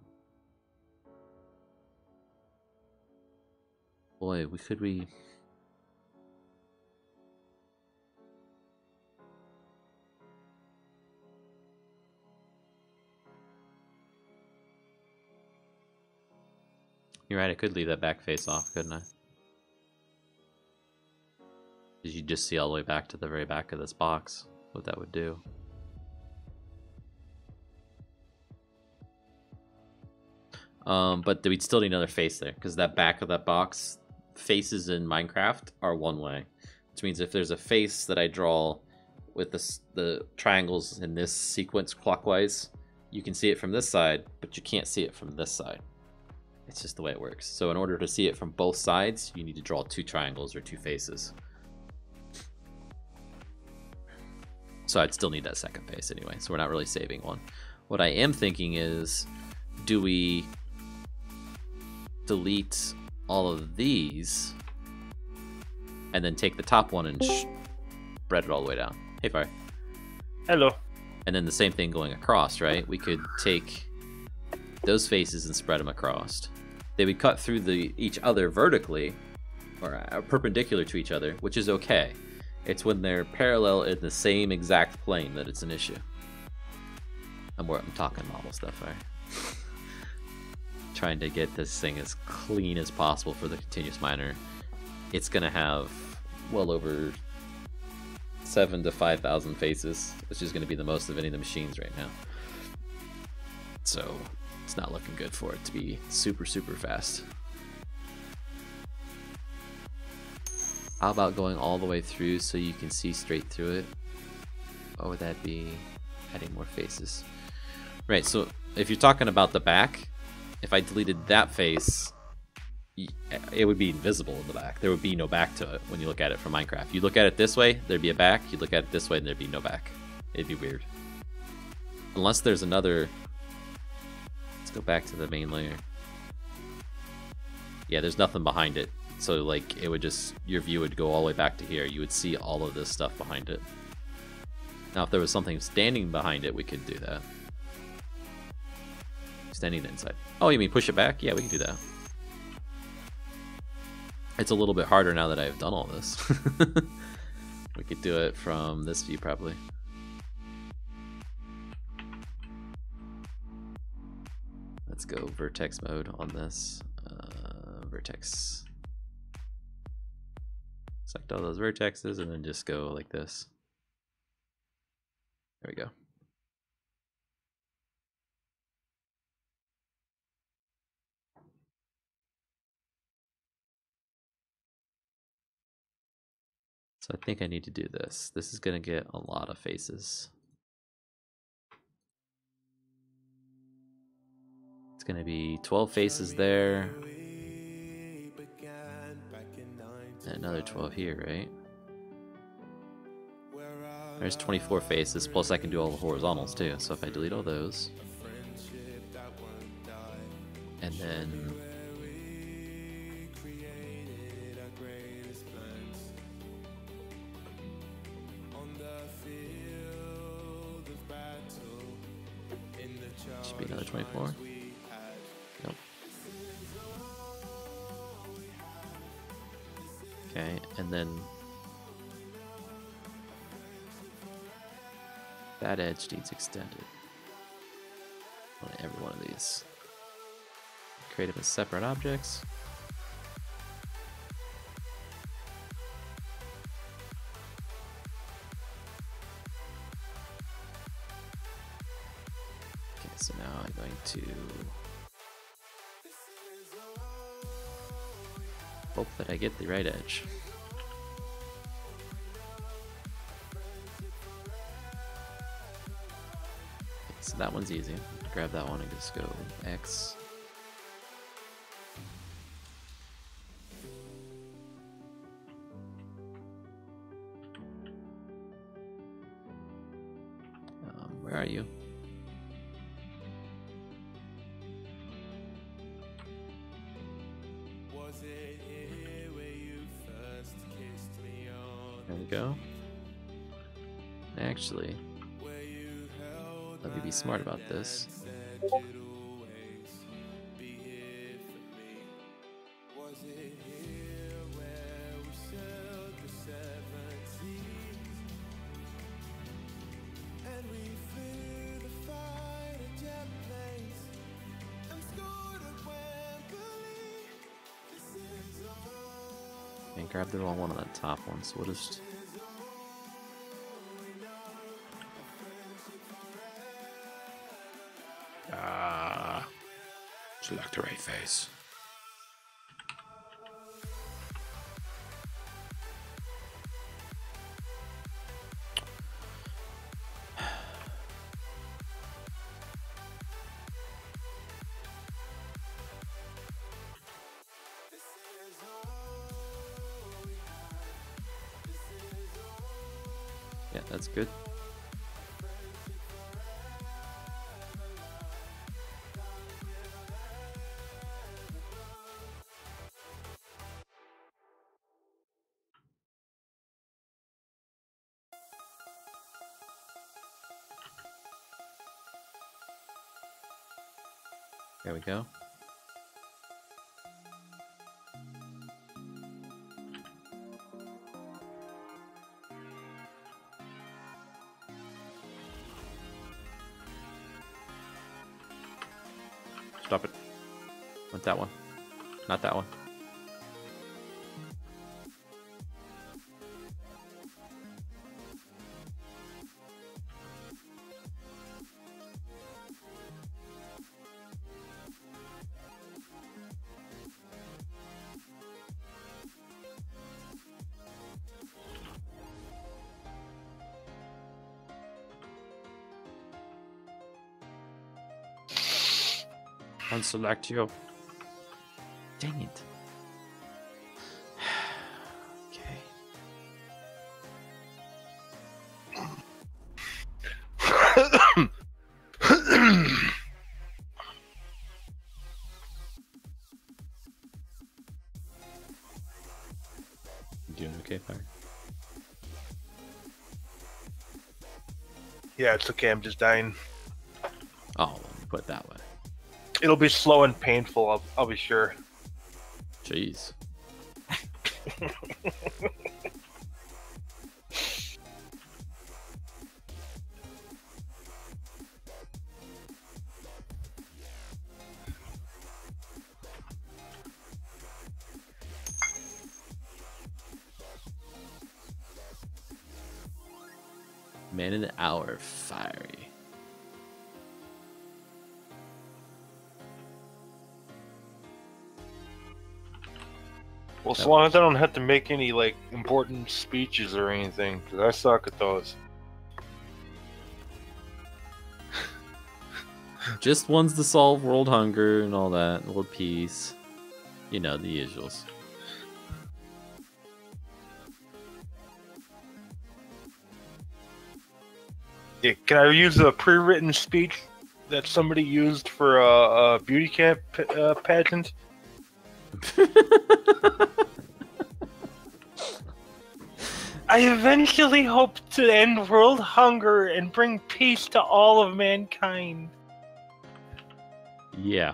Boy, we You're right, I could leave that back face off, couldn't I? Did you just see all the way back to the very back of this box what that would do? But we'd still need another face there, because that back of that box, faces in Minecraft are one way. Which means if there's a face that I draw with the triangles in this sequence clockwise, you can see it from this side, but you can't see it from this side. It's just the way it works. So in order to see it from both sides, you need to draw two triangles or two faces. So I'd still need that second face anyway, so we're not really saving one. What I am thinking is, do we delete all of these and then take the top one and spread it all the way down? Hey, Fire. Hello. And then the same thing going across, right? We could take those faces and spread them across. They would cut through each other vertically, or perpendicular to each other, which is okay. It's when they're parallel in the same exact plane that it's an issue. I'm talking model stuff, right? Trying to get this thing as clean as possible for the continuous miner. It's gonna have well over 7,000 to 5,000 faces, which is gonna be the most of any of the machines right now. So it's not looking good for it to be super, super fast. How about going all the way through so you can see straight through it? What would that be? Adding more faces. Right, so if you're talking about the back, if I deleted that face, it would be invisible in the back. There would be no back to it when you look at it from Minecraft. You look at it this way, there'd be a back. You look at it this way, and there'd be no back. It'd be weird. Unless there's another... Let's go back to the main layer. Yeah, there's nothing behind it. So like it would just, your view would go all the way back to here. You would see all of this stuff behind it. Now if there was something standing behind it, we could do that. Standing inside. Oh, you mean push it back? Yeah, we can do that. It's a little bit harder now that I've done all this. We could do it from this view probably. Let's go vertex mode on this. Vertex. Select all those vertexes and then just go like this. There we go. So I think I need to do this. This is going to get a lot of faces. It's going to be 12 faces there. And another 12 here, right? There's 24 faces, plus I can do all the horizontals too. So if I delete all those, and then should be another 24. Nope. Okay, and then that edge needs extended on every one of these. Create them as separate objects. Okay, so now I'm going to hope that I get the right edge. Okay, so that one's easy. Grab that one and just go X. Where are you? There we go. Actually, let me be smart about this. And grab the wrong one on that top one, so we'll just select the right face. Yeah, that's good. There we go. Stop it. Want that one. Not that one. Unselect you. Dang it. Okay. You doing okay, Fire? Yeah, it's okay. I'm just dying. Oh, let me put it that way. It'll be slow and painful. I'll be sure. Jeez. Man in the hour, fiery. Well, as long as I don't have to make any like important speeches or anything, because I suck at those. Just ones to solve world hunger and all that, world peace. You know, the usuals. Yeah, can I use a pre-written speech that somebody used for a beauty camp pageant? I eventually hope to end world hunger and bring peace to all of mankind. Yeah.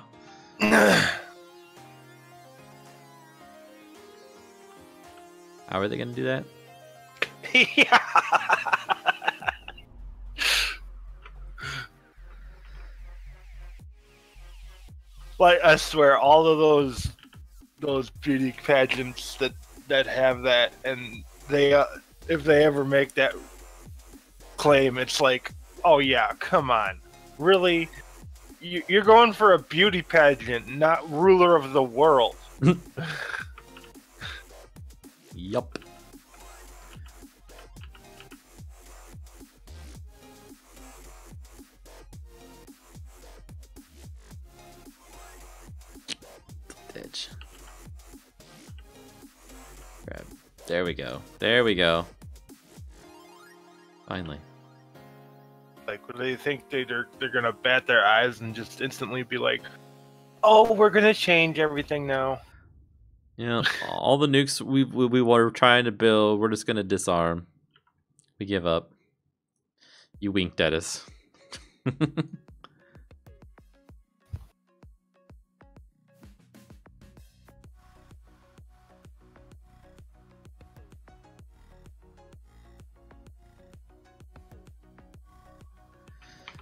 How are they gonna do that? Yeah. Like, I swear, all of those beauty pageants that have that, and they if they ever make that claim, it's like, oh yeah, come on, really? You're going for a beauty pageant, not ruler of the world. Yup. Ditch. Grab. There we go. There we go. Finally. Like, what do they think they're gonna bat their eyes and just instantly be like, "Oh, we're gonna change everything now." Yeah, all the nukes we were trying to build, we're just gonna disarm. We give up. You winked at us.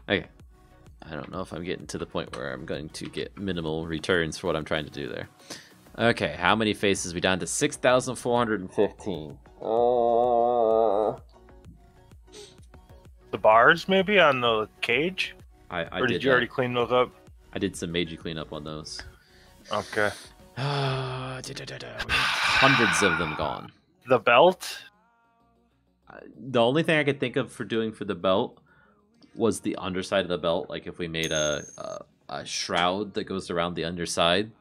Okay. I don't know if I'm getting to the point where I'm going to get minimal returns for what I'm trying to do there. Okay, how many faces? We down to 6,415. The bars, maybe, on the cage? I or did you already clean those up? I did some major cleanup on those. Okay. Hundreds of them gone. The belt? The only thing I could think of for doing for the belt was the underside of the belt. Like if we made a shroud that goes around the underside,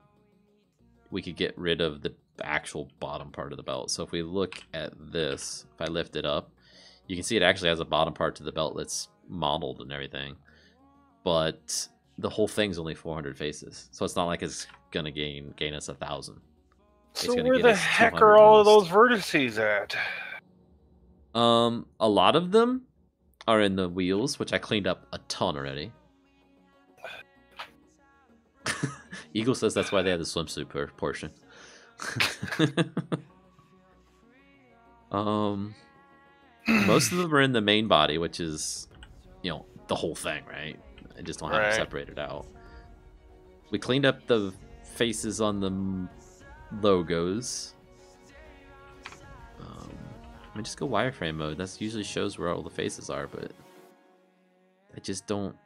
we could get rid of the actual bottom part of the belt. So if we look at this, if I lift it up, you can see it actually has a bottom part to the belt that's modeled and everything. But the whole thing's only 400 faces, so it's not like it's gonna gain us 1,000. So where the heck are all of those vertices at? A lot of them are in the wheels, which I cleaned up a ton already. Eagle says that's why they have the swimsuit portion. Most of them are in the main body, which is, the whole thing, right? I just don't have it separated out. We cleaned up the faces on the logos. I mean, just go wireframe mode. That usually shows where all the faces are, but I just don't.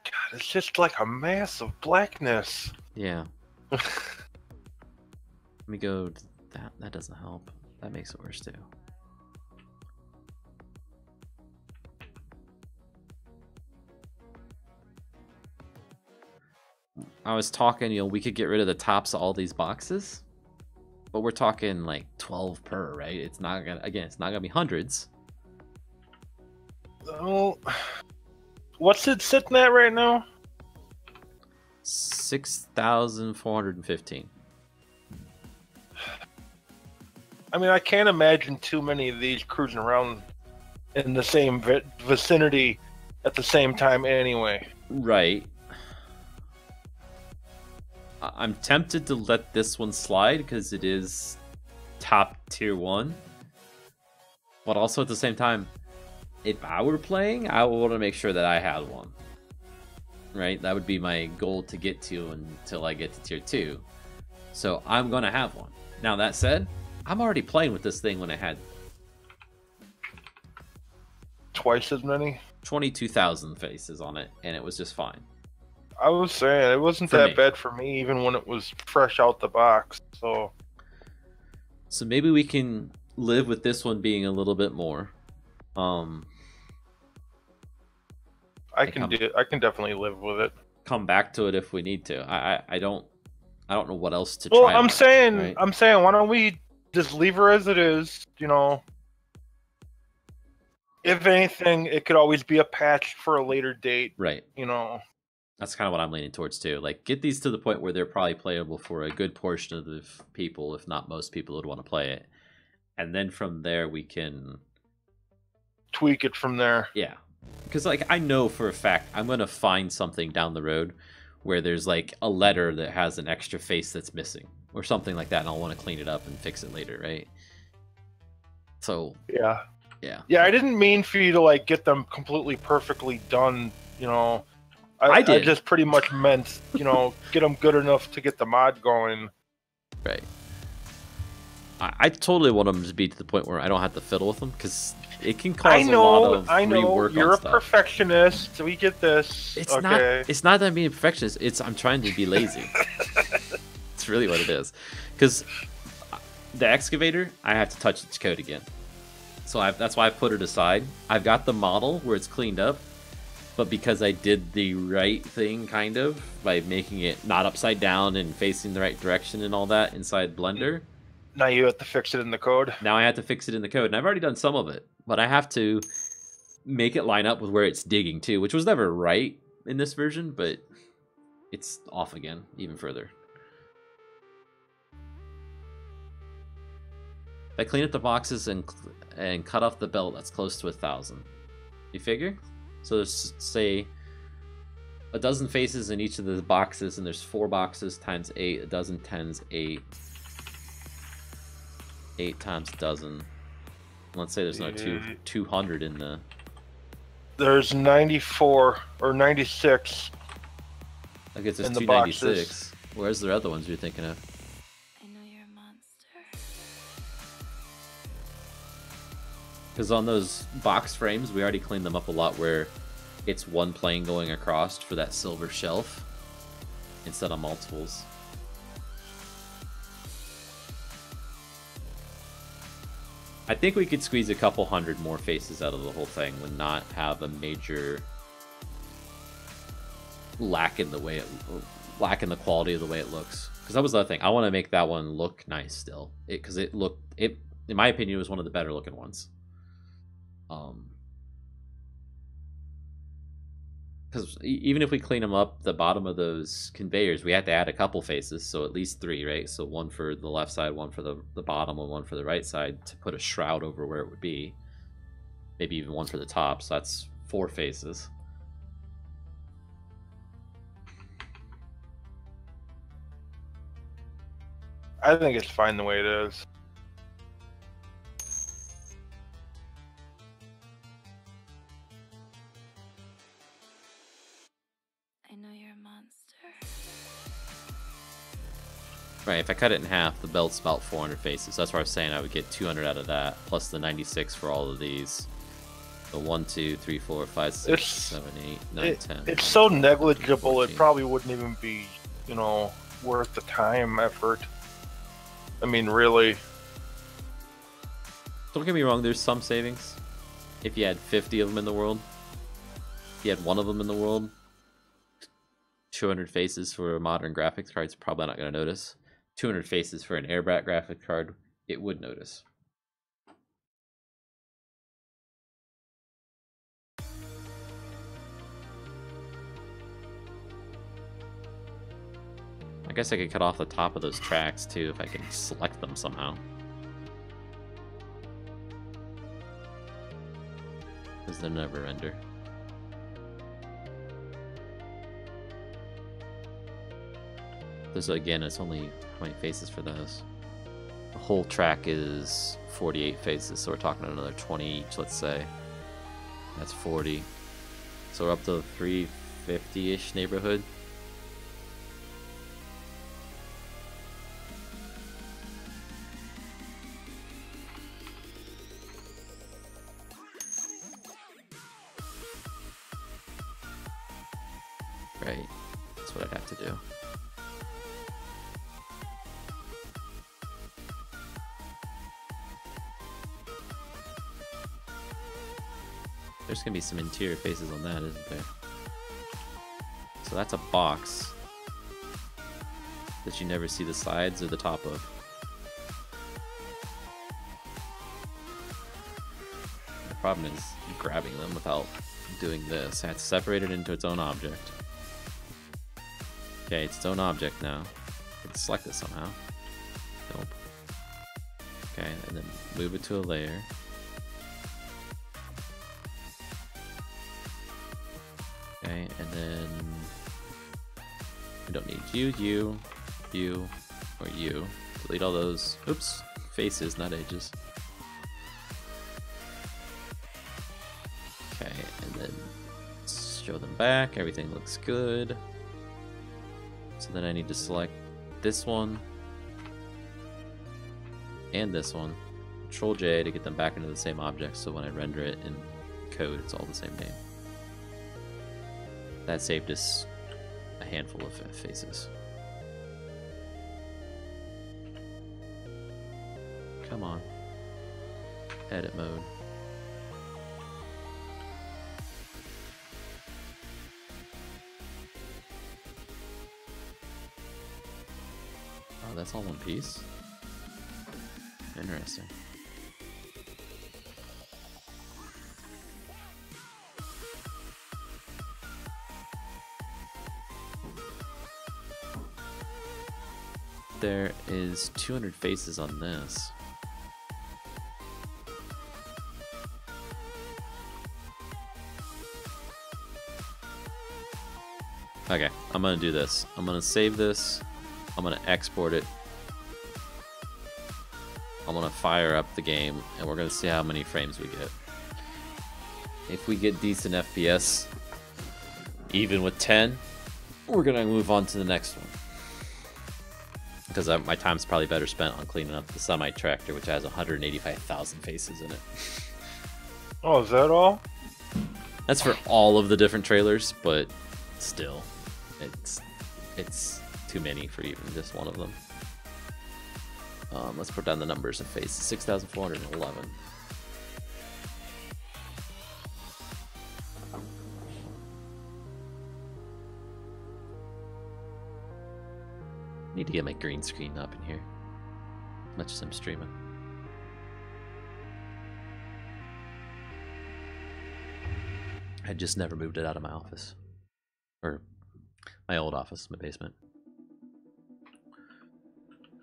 God, it's just like a mass of blackness. Yeah. Let me go to that. That doesn't help. That makes it worse too. I was talking, we could get rid of the tops of all these boxes, but we're talking like 12 per, right? It's not gonna be hundreds. Oh, what's it sitting at right now? 6,415. I mean, I can't imagine too many of these cruising around in the same vicinity at the same time anyway. Right. I'm tempted to let this one slide because it is top tier 1. But also at the same time, if I were playing, I would want to make sure that I had one. Right? That would be my goal to get to until I get to tier 2. So I'm going to have one. Now that said, I'm already playing with this thing when I had twice as many? 22,000 faces on it, and it was just fine. I was saying, it wasn't that bad for me, even when it was fresh out the box. So maybe we can live with this one being a little bit more. I can definitely live with it. Come back to it if we need to. I don't know what else to try. Well, I'm saying, why don't we just leave her as it is? If anything, it could always be a patch for a later date. Right. That's kind of what I'm leaning towards too. Like, get these to the point where they're probably playable for a good portion of the people, if not most people would want to play it. And then from there, we can tweak it from there. Yeah. Because, I know for a fact I'm going to find something down the road where there's, a letter that has an extra face that's missing or something like that, and I'll want to clean it up and fix it later, right? So Yeah. yeah. Yeah, I didn't mean for you to like get them completely perfectly done, you know. I did. I just pretty much meant, you know, get them good enough to get the mod going. Right. I totally want them to be to the point where I don't have to fiddle with them, because it can cause a lot of rework you're on a stuff. Perfectionist. We get this. It's okay. not. It's not that I'm being a perfectionist. It's I'm trying to be lazy. It's really what it is. Because the excavator, I have to touch its code again. So that's why I put it aside. I've got the model where it's cleaned up, but because I did the right thing, kind of, by making it not upside down and facing the right direction and all that inside Blender. Now you have to fix it in the code. Now I have to fix it in the code, and I've already done some of it, but I have to make it line up with where it's digging too, which was never right in this version, but it's off again, even further. If I clean up the boxes and cut off the belt, that's close to 1,000. You figure? So there's, say, a dozen faces in each of the boxes, and there's 4 boxes times 8, a dozen times 8. 8 times dozen. Let's say there's no 200 in the... There's 94 or 96. I guess there's in the 296. boxes. Where's the other ones you're thinking of? I know you're a monster. Because on those box frames, we already cleaned them up a lot where it's one plane going across for that silver shelf instead of multiples. I think we could squeeze a couple hundred more faces out of the whole thing and not have a major lack in the the quality of the way it looks. Because that was the other thing. I want to make that one look nice still. Because it in my opinion, it was one of the better looking ones. Because even if we clean them up, the bottom of those conveyors, we had to add a couple faces, so at least 3, right? So 1 for the left side, 1 for the bottom, and 1 for the right side to put a shroud over where it would be. Maybe even 1 for the top, so that's 4 faces. I think it's fine the way it is. I know you're a monster. Right, if I cut it in half, the belt's about 400 faces. That's why I was saying I would get 200 out of that, plus the 96 for all of these. So 1, 2, 3, 4, 5, 6, 7, 8, 9, 10. It's so negligible, 14. it probably wouldn't even be, you know, worth the time, effort. I mean, really. Don't get me wrong, there's some savings. If you had 50 of them in the world, if you had 1 of them in the world, 200 faces for a modern graphics card, it's probably not going to notice. 200 faces for an Airbrat graphic card, it would notice. I guess I could cut off the top of those tracks too if I can select them somehow. Because they'll never render. There's, again, it's only how many faces for those? The whole track is 48 faces, so we're talking another 20 each, let's say. That's 40. So we're up to 350-ish neighborhood. Right, that's what I'd have to do. There's gonna be some interior faces on that, isn't there? So that's a box that you never see the sides or the top of. The problem is grabbing them without doing this. I have to separate it into its own object. Okay, it's its own object now. I can select it somehow. Nope. Okay, and then move it to a layer. Okay, and then we don't need you, or you. Delete all those, oops, faces, not edges. And show them back. Everything looks good. So then I need to select this one and this one. Control J to get them back into the same object, so when I render it in code, it's all the same name. That saved us a handful of faces. Come on. Edit mode. Oh, that's all one piece? Interesting. There is 200 faces on this. Okay, I'm gonna do this. I'm gonna save this. I'm gonna export it. I'm gonna fire up the game, and we're gonna see how many frames we get. If we get decent FPS, even with 10, we're gonna move on to the next one. Because my time's probably better spent on cleaning up the semi-tractor, which has 185,000 faces in it. Oh, is that all? That's for all of the different trailers, but still, it's too many for even just one of them. Let's put down the numbers of faces. 6,411. Need to get my green screen up in here, as much as I'm streaming. I just never moved it out of my office. Or my old office, my basement.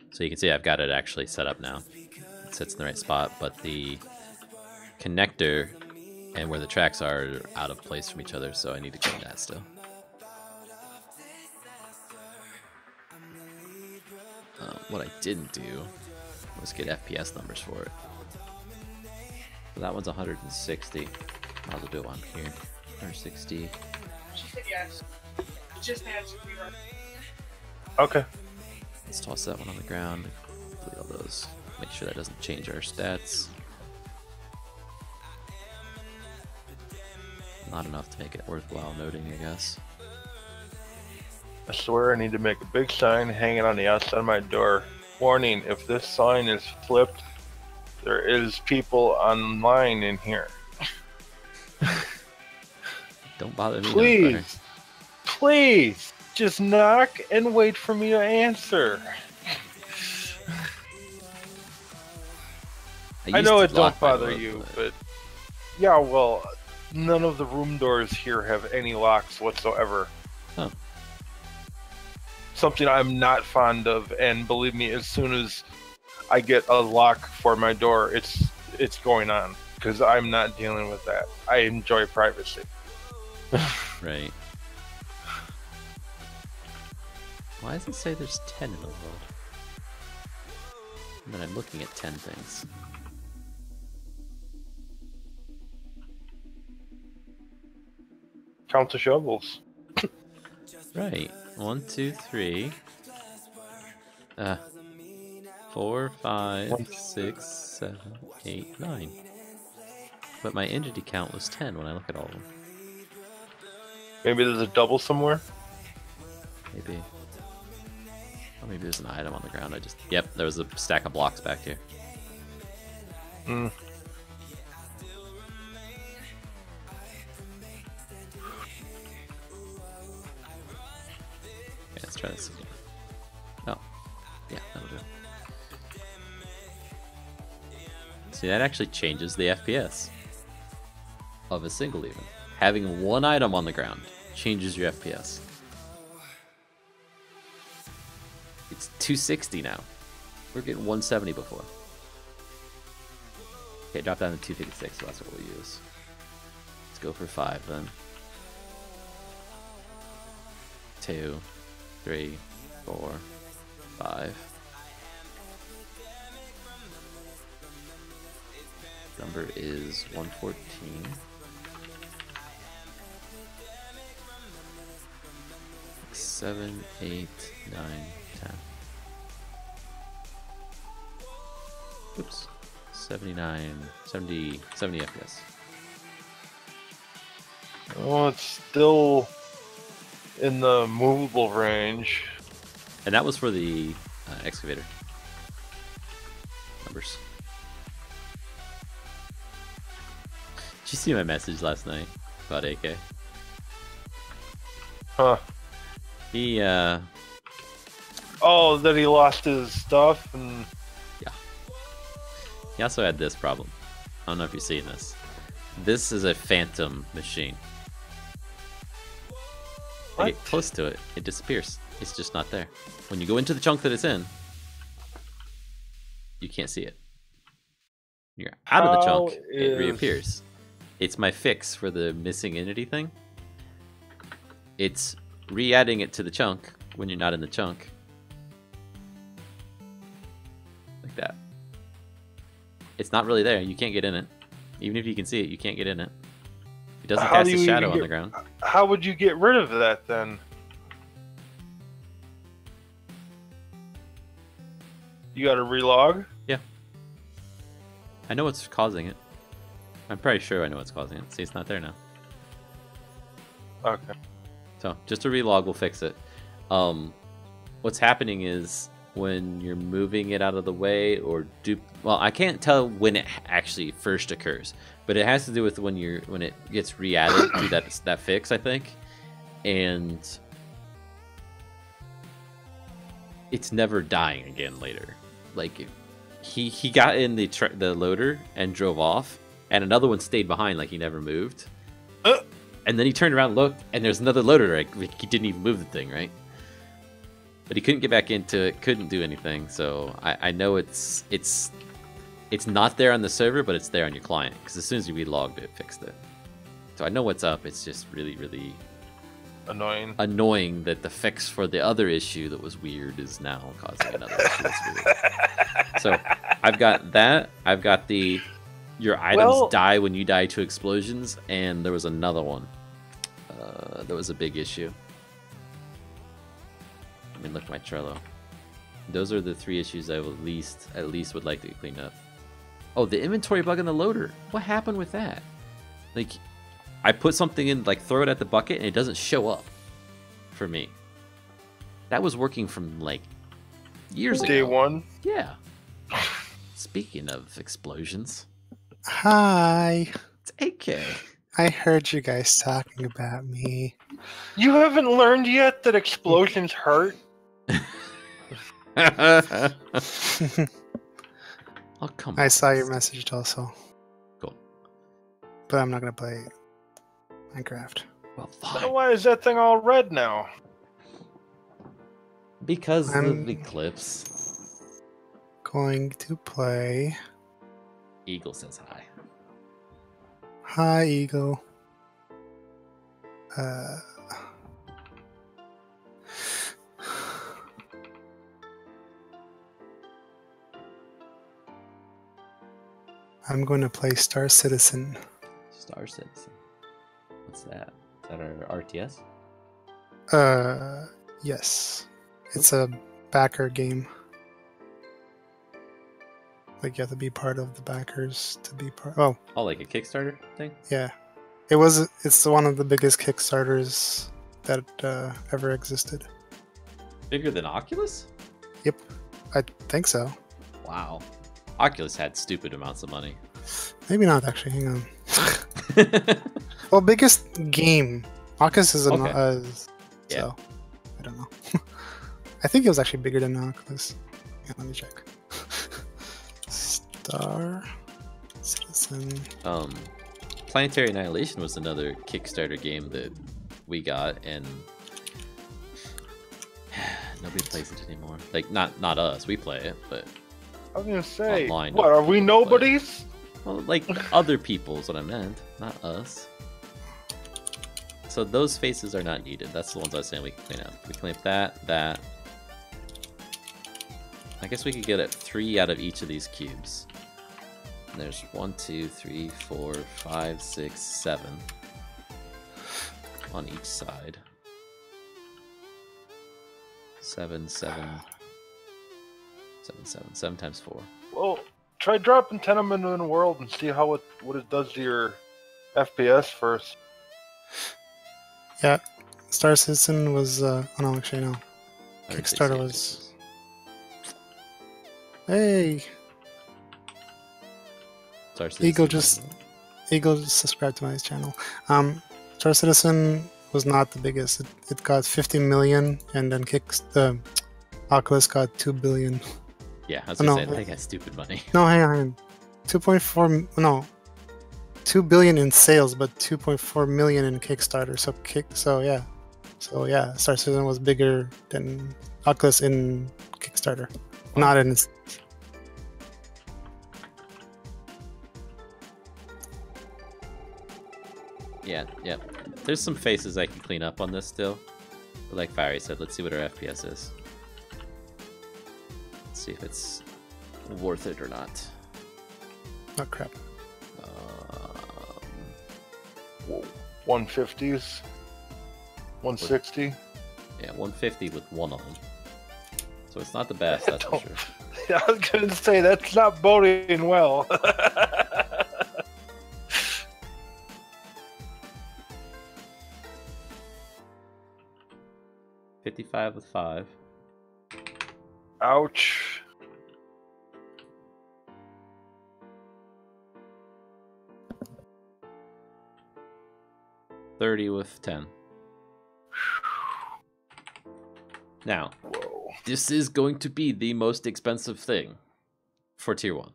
So you can see I've got it actually set up now. It sits in the right spot, but the connector and where the tracks are out of place from each other, so I need to clean that still. What I didn't do was get FPS numbers for it. So that one's 160. Might as well do it while I'm here. 160. She said yes. It just has to be right. Okay. Let's toss that one on the ground. Delete all those. Make sure that doesn't change our stats. Not enough to make it worthwhile noting, I guess. I swear I need to make a big sign hanging on the outside of my door. Warning, if this sign is flipped, there is people online in here. Don't bother me. Please, please, just knock and wait for me to answer. I know it don't bother you, but yeah, well, none of the room doors here have any locks whatsoever. Oh. Something I'm not fond of, and believe me, as soon as I get a lock for my door, it's going on, because I'm not dealing with that. I enjoy privacy. Right. Why does it say there's 10 in the world? And then I'm looking at 10 things. Count the shovels. Right. 1, 2, 3. 4, 5, 6, 7, 8, 9. But my entity count was 10 when I look at all of them. Maybe there's a double somewhere? Maybe. Or maybe there's an item on the ground. Yep, there was a stack of blocks back here. Hmm. Okay, let's try this again. Oh. Yeah, that'll do. See, that actually changes the FPS of a single even. Having one item on the ground changes your FPS. It's 260 now. We're getting 170 before. Okay, drop down to 256, so that's what we'll use. Let's go for 5 then. 2, 3, 4, 5. Number is 114. 7, 8, 9, 10. Oops. 79, 70 FPS. Oh, it's still in the movable range. And that was for the excavator. Numbers. Did you see my message last night about AK? Huh. He, Oh, that he lost his stuff and... he also had this problem. I don't know if you've seen this. This is a phantom machine. I get close to it, it disappears. It's just not there. When you go into the chunk that it's in, you can't see it. You're out of the chunk, it reappears. It's my fix for the missing entity thing. It's re-adding it to the chunk when you're not in the chunk. Like that. It's not really there. You can't get in it. Even if you can see it, you can't get in it. It doesn't cast a shadow on the ground. How would you get rid of that then? You gotta relog? Yeah. I know what's causing it. I'm pretty sure I know what's causing it. See, it's not there now. Okay. So, just a relog will fix it. What's happening is when you're moving it out of the way or well, I can't tell when it actually first occurs, but it has to do with when it gets re-added to that fix, I think, and it's never dying again later. Like he got in the loader and drove off, and another one stayed behind, like he never moved. And then he turned around and looked, and there's another loader. Like he didn't even move the thing, right? But he couldn't get back into it, couldn't do anything. So I know it's not there on the server, but it's there on your client. Because as soon as you relogged it, fixed it. So I know what's up. It's just really, really annoying that the fix for the other issue that was weird is now causing another issue that's weird. So I've got that. I've got your items die when you die to explosions, and there was another one. That was a big issue. Let me look at my Trello. Those are the 3 issues I would at least would like to get cleaned up. Oh, the inventory bug in the loader. What happened with that? Like, I put something in, like, throw it at the bucket, and it doesn't show up for me. That was working from, like, years ago. Day one? Yeah. Speaking of explosions. Hi. It's AK. I heard you guys talking about me. You haven't learned yet that explosions hurt? Oh, come on. I saw your message also. Cool. But I'm not going to play Minecraft. Well, So fine. why is that thing all red now? Because of the eclipse. Going to play... Eagle says hi. Hi, Eagle. I'm going to play Star Citizen. Star Citizen. What's that? Is that our RTS? Yes. It's a backer game. Like, you have to be part of the backers to be part... Oh, Oh, like a Kickstarter thing? yeah. It's one of the biggest Kickstarters that ever existed. Bigger than Oculus? Yep. I think so. Wow. Oculus had stupid amounts of money. Maybe not, actually. Hang on. Well, biggest game. Oculus is Okay. So, Yeah. I don't know. I think it was actually bigger than Oculus. Yeah, let me check. Star Citizen. Planetary Annihilation was another Kickstarter game that we got, and nobody plays it anymore. Like, not us. We play it, but I was gonna say, Online, what, are we nobodies? well, like other people is what I meant, not us. So those faces are not needed. That's the ones I was saying we can clean up. We clean up that. I guess we could get 3 out of each of these cubes. And there's 1, 2, 3, 4, 5, 6, 7 on each side. 7, 7, 7, 7, 7 times 4. Well, try dropping 10 of them into the world and see how what it does to your FPS first. Yeah, Star Citizen was. Oh no, actually no. Kickstarter 168 was. pixels. Hey, Star Eagle Citizen. just subscribed to my channel. Star Citizen was not the biggest. It got 50 million, and then the Oculus got 2 billion. Yeah, I was Oh, gonna no. say, they got stupid money. No, hang on. 2.4. No, 2 billion in sales, but 2.4 million in Kickstarter. So yeah, Star Citizen was bigger than Oculus in Kickstarter, not in. Yeah, yeah. There's some faces I can clean up on this still. But like Fiery said, let's see what our FPS is. Let's see if it's worth it or not. Oh crap. 150s, 160. Yeah, 150 with one on. So it's not the best, that's for sure. I was gonna say that's not boding well. 55 with 5. Ouch. $30 with 10. Now, Whoa. this is going to be the most expensive thing for Tier 1.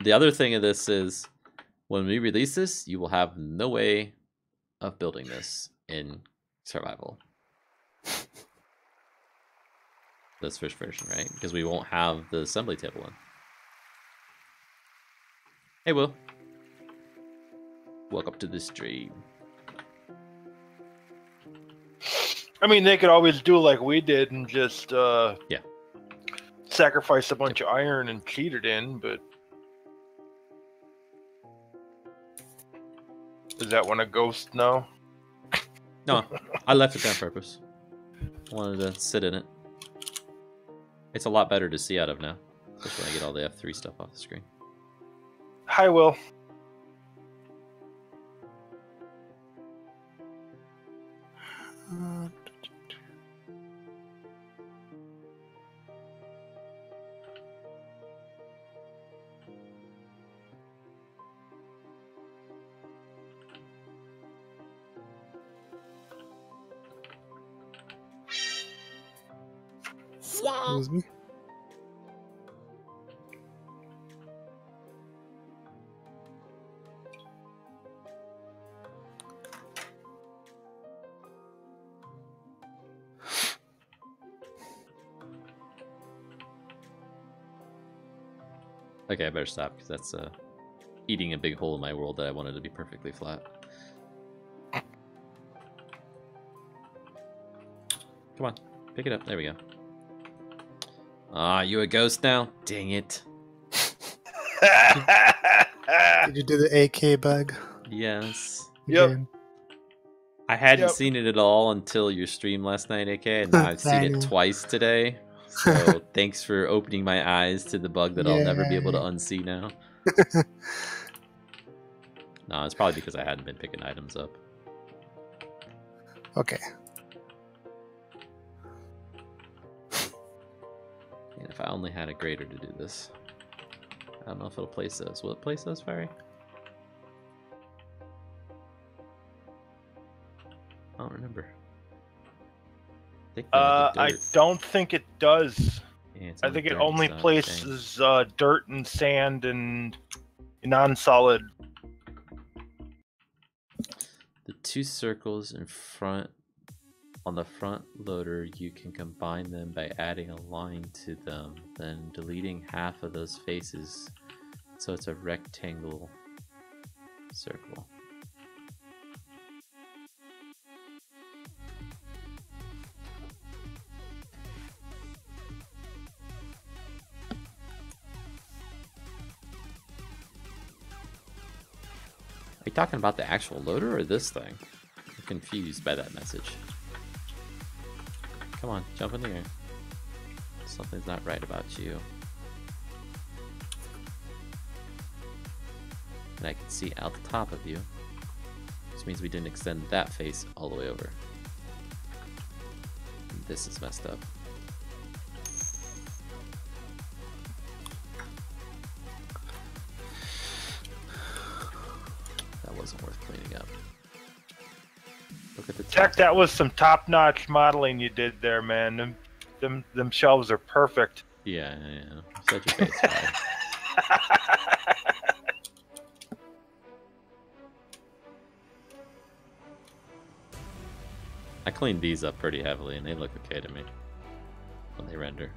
The other thing of this is, when we release this, you will have no way of building this in survival. This first version, right? Because we won't have the assembly table in. Hey, Will. Welcome to the stream. I mean, they could always do like we did and just Yeah. sacrifice a bunch of iron and cheat it in, but is that one a ghost now? No, I left it there on purpose. I wanted to sit in it. It's a lot better to see out of now, especially when I get all the F3 stuff off the screen. Hi, Will. Excuse me. Okay, I better stop because that's eating a big hole in my world that I wanted to be perfectly flat. Come on, pick it up. There we go. Ah, you a ghost now? Dang it. Did you do the AK bug? Yes. Yep. Again? I hadn't Yep. seen it at all until your stream last night, AK, and now I've seen I it know. twice today. So thanks for opening my eyes to the bug that I'll never be able to Yay. unsee now. No, it's probably because I hadn't been picking items up. Okay. And if I only had a grader to do this. I don't know if it'll place those. Will it place those, Fairy? I don't remember. I think they're in the I dirt. don't think it does. Yeah, it's I in the think it dirt, only so, dang. places dirt and sand and non-solid. The two circles in front, on the front loader, you can combine them by adding a line to them, then deleting half of those faces, so it's a rectangle circle. Are you talking about the actual loader or this thing? I'm confused by that message. Come on, jump in the air. Something's not right about you. And I can see out the top of you. Which means we didn't extend that face all the way over. And this is messed up. That wasn't worth cleaning up. Look at the top. Tech, that was some top-notch modeling you did there, man. Them shelves are perfect. Yeah. Such a face. Right? I cleaned these up pretty heavily, and they look okay to me when they render.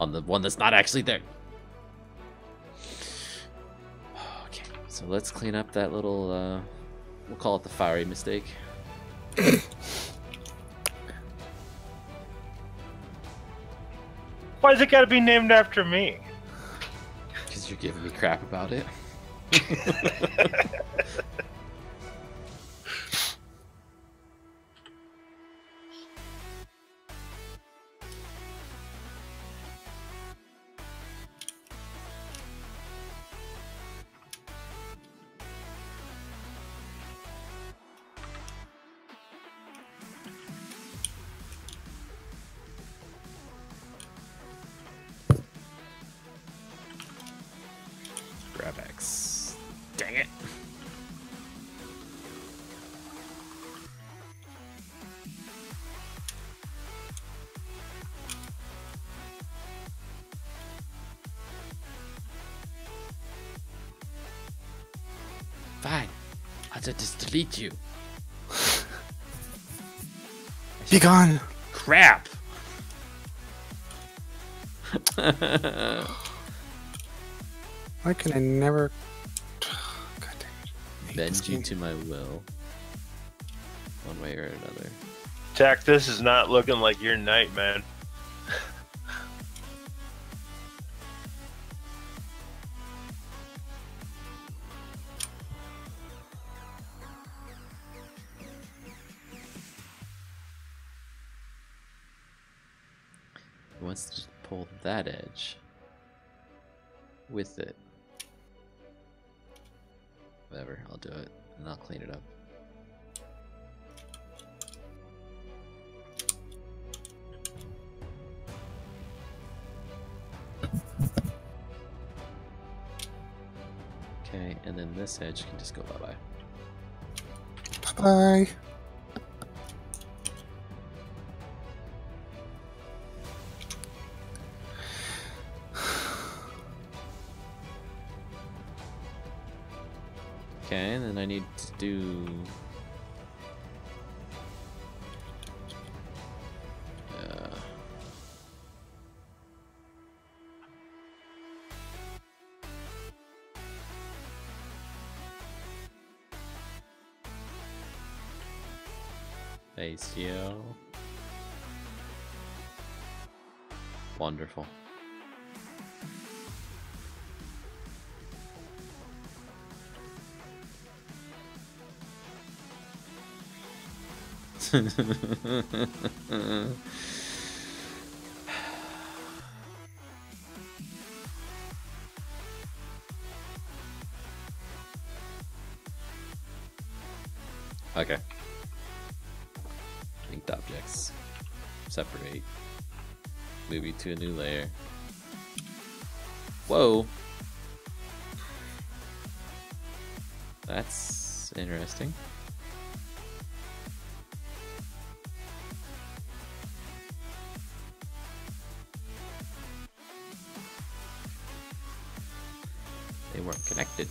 On the one that's not actually there. Okay, so let's clean up that little, we'll call it the fiery mistake. Why's it gotta be named after me? Because you're giving me crap about it. Grab X. Dang it. Fine. I'll just delete you. Be gone. Crap. Why can I never? God damn it. I hate this Bend you game. to my will. One way or another. Tech, this is not looking like your night, man. He wants to just pull that edge with it. Whatever, I'll do it and I'll clean it up. Okay, and then this edge can just go bye-bye. Bye. Okay, and then I need to do... ACO. Wonderful. Okay. Linked objects. Separate. Move you to a new layer. Whoa! That's interesting. They weren't connected.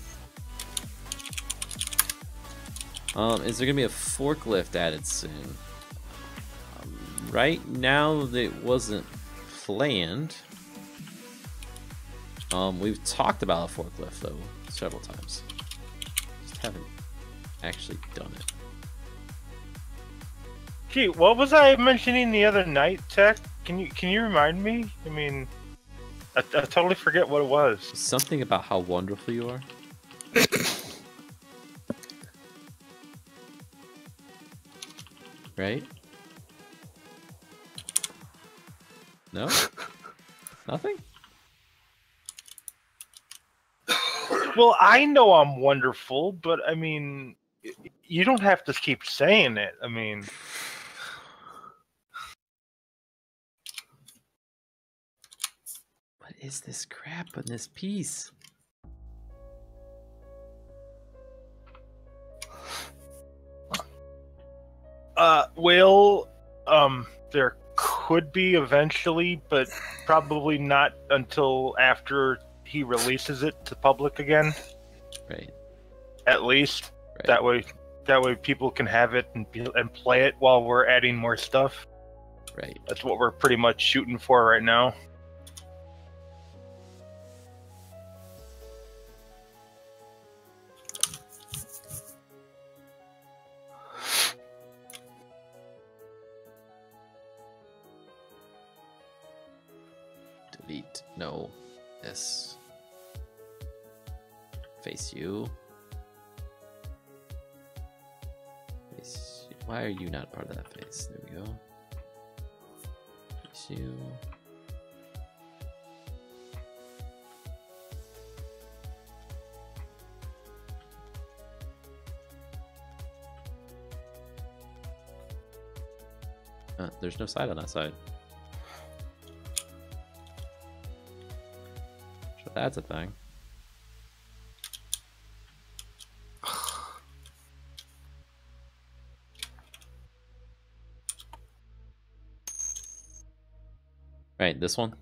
Is there gonna be a forklift added soon? Right now, it wasn't planned. We've talked about a forklift though several times. Just haven't actually done it. Gee, what was I mentioning the other night, Tech? Can you remind me? I mean, I totally forget what it was. Something about how wonderful you are. Right? No? Nothing? Well, I know I'm wonderful, but I mean, you don't have to keep saying it. I mean, What is this crap on this piece? well, there could be eventually, but probably not until after he releases it to public again. Right. At least Right. that way people can have it and play it while we're adding more stuff. Right. That's what we're pretty much shooting for right now. Delete. No. This. Face you. Face you. Why are you not part of that face? There we go. Face you. There's no side on that side. So that's a thing. Right, this one.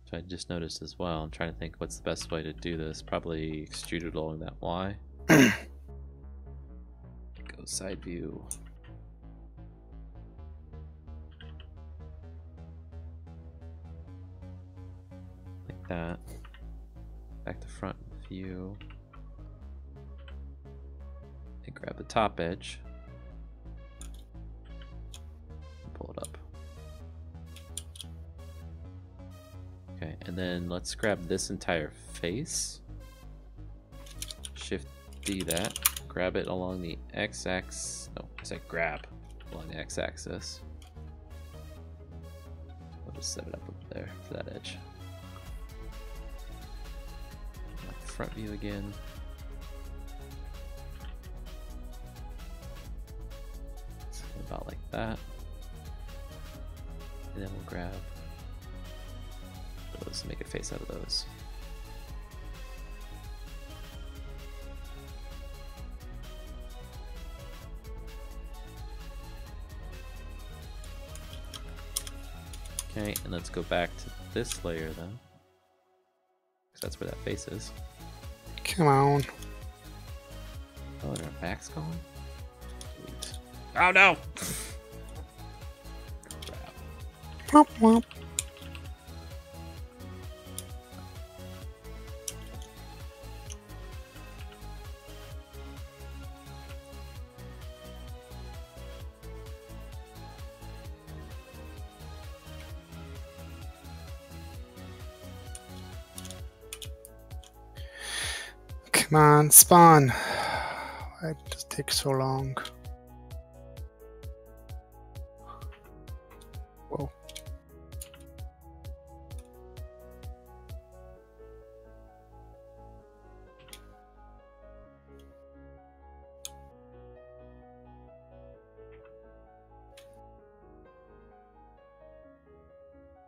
So I just noticed as well. I'm trying to think what's the best way to do this. Probably extrude it along that Y. Go side view. Like that. Back to front view. And grab the top edge. Pull it up. Okay, and then let's grab this entire face. Shift D that. Grab it along the X-axis. No, I said grab along the X-axis. I'll just set it up there for that edge. Front view again. About like that. And then we'll grab those and make a face out of those. Okay, and let's go back to this layer then. Because that's where that face is. Come on. Oh, and our back's gone? Sweet. Oh no! Crap. Womp womp. Come on, spawn. Why does it take so long? Whoa.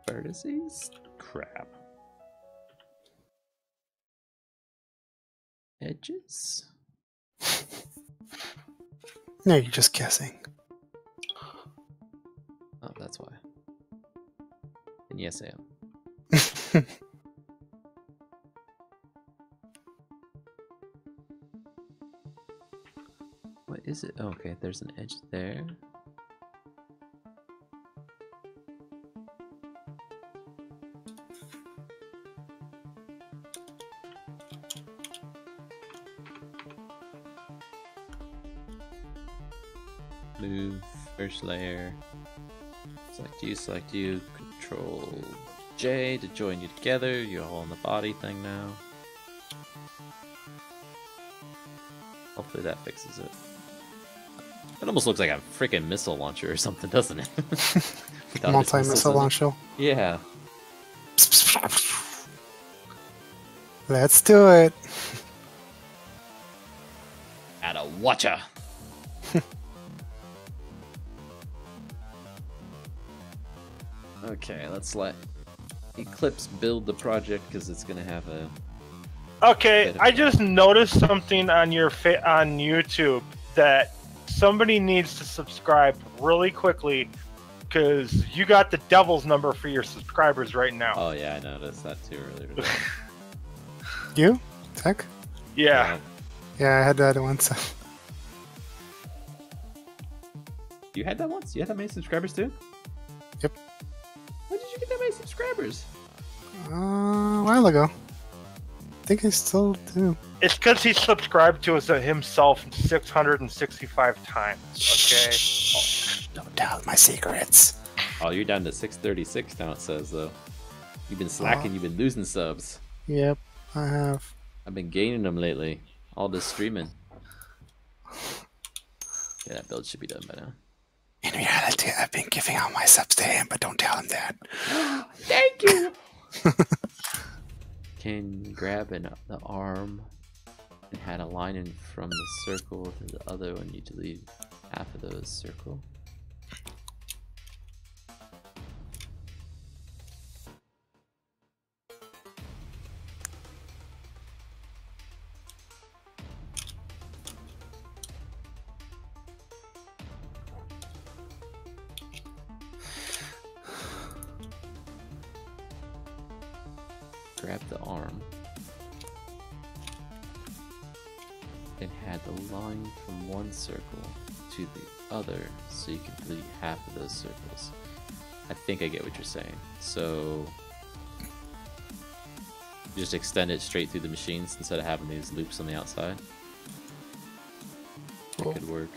Vertices? Crap. Edges? No, you're just guessing. Oh, that's why. And yes, I am. What is it? Oh, okay, there's an edge there. Move, first layer. Select you, Control J to join you together. You're all in the body thing now. Hopefully that fixes it. It almost looks like a freaking missile launcher or something, doesn't it? Without its Multi-missile missiles in it. launcher. Yeah. Let's do it. At a watcha. Okay, let's let Eclipse build the project because it's gonna have a. Okay, I just noticed something on your on YouTube that somebody needs to subscribe really quickly because you got the devil's number for your subscribers right now. Oh yeah, I noticed that too earlier today. You? Tech? Yeah. Yeah, I had that once. You had that once? You had that many subscribers too? Yep. When did you get that many subscribers? A while ago. I think I still do. It's because he subscribed to us himself 665 times. Okay. Shh, don't tell my secrets. Oh, you're down to 636 now. It says though. You've been slacking. You've been losing subs. Yep, I have. I've been gaining them lately. All this streaming. Yeah, that build should be done by now. In reality, I've been giving out my subs to him, but don't tell him that. Thank you. Can grab the arm and had a line in from the circle to the other when you delete half of those circle. Grab the arm and had the line from one circle to the other so you can delete half of those circles. I think I get what you're saying. So just extend it straight through the machines instead of having these loops on the outside. That could work.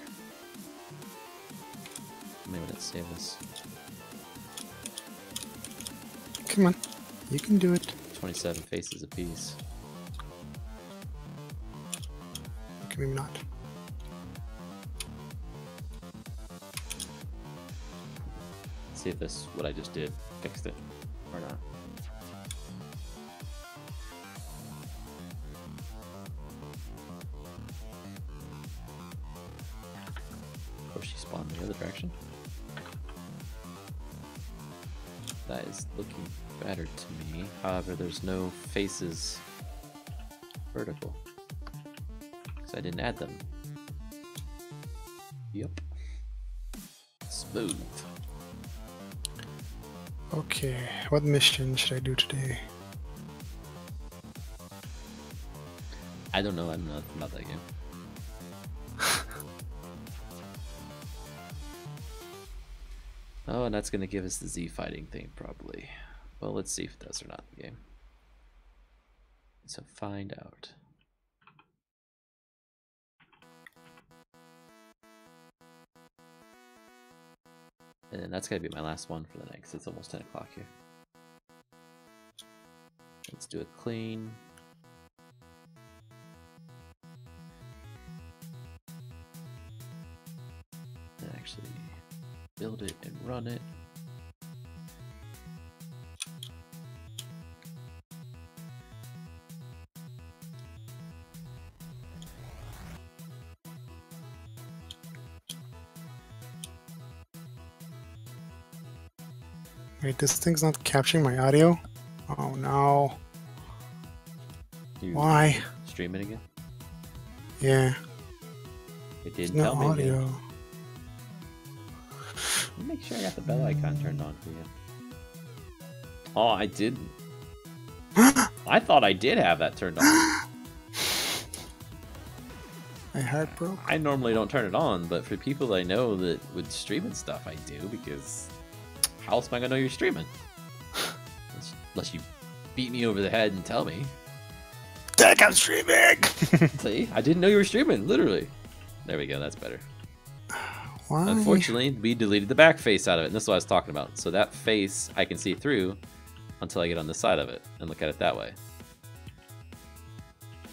Maybe let's save this. Come on, you can do it. 27 faces apiece. Okay, maybe not. See if this, what I just did, fixed it or not. Of course, she spawned the other direction. That is looking better to me. However, there's no faces vertical because I didn't add them. Yep. Smooth. Okay, what mission should I do today? I don't know. I'm not that game. Oh, and that's going to give us the Z fighting thing, probably. Well, let's see if it does or not in the game. So find out. And then that's going to be my last one for the night, 'cause it's almost 10 o'clock here. Let's do a clean. And actually build it and run it. Wait, this thing's not capturing my audio? Oh no. You Why? stream it again? Yeah, It didn't no tell me again. audio. Let me make sure I got the bell icon turned on for you. Oh, I didn't. I thought I did have that turned on. My heart broke. I normally don't turn it on, but for people I know that would stream and stuff, I do, because how else am I gonna know you're streaming? Unless you beat me over the head and tell me. Tech, I'm streaming! See, I didn't know you were streaming, literally. There we go, that's better. Why? Unfortunately, we deleted the back face out of it, and this is what I was talking about. So that face I can see through until I get on the side of it and look at it that way.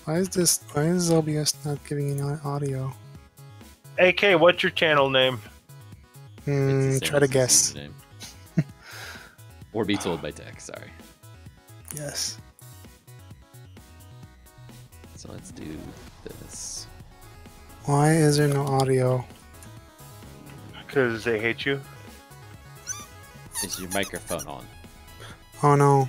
Why is OBS not giving any audio? AK, what's your channel name? It's the same Try to as his guess. username. Or be told by Tech, sorry. Yes. So let's do this. Why is there no audio? Because they hate you. Is your microphone on? Oh no.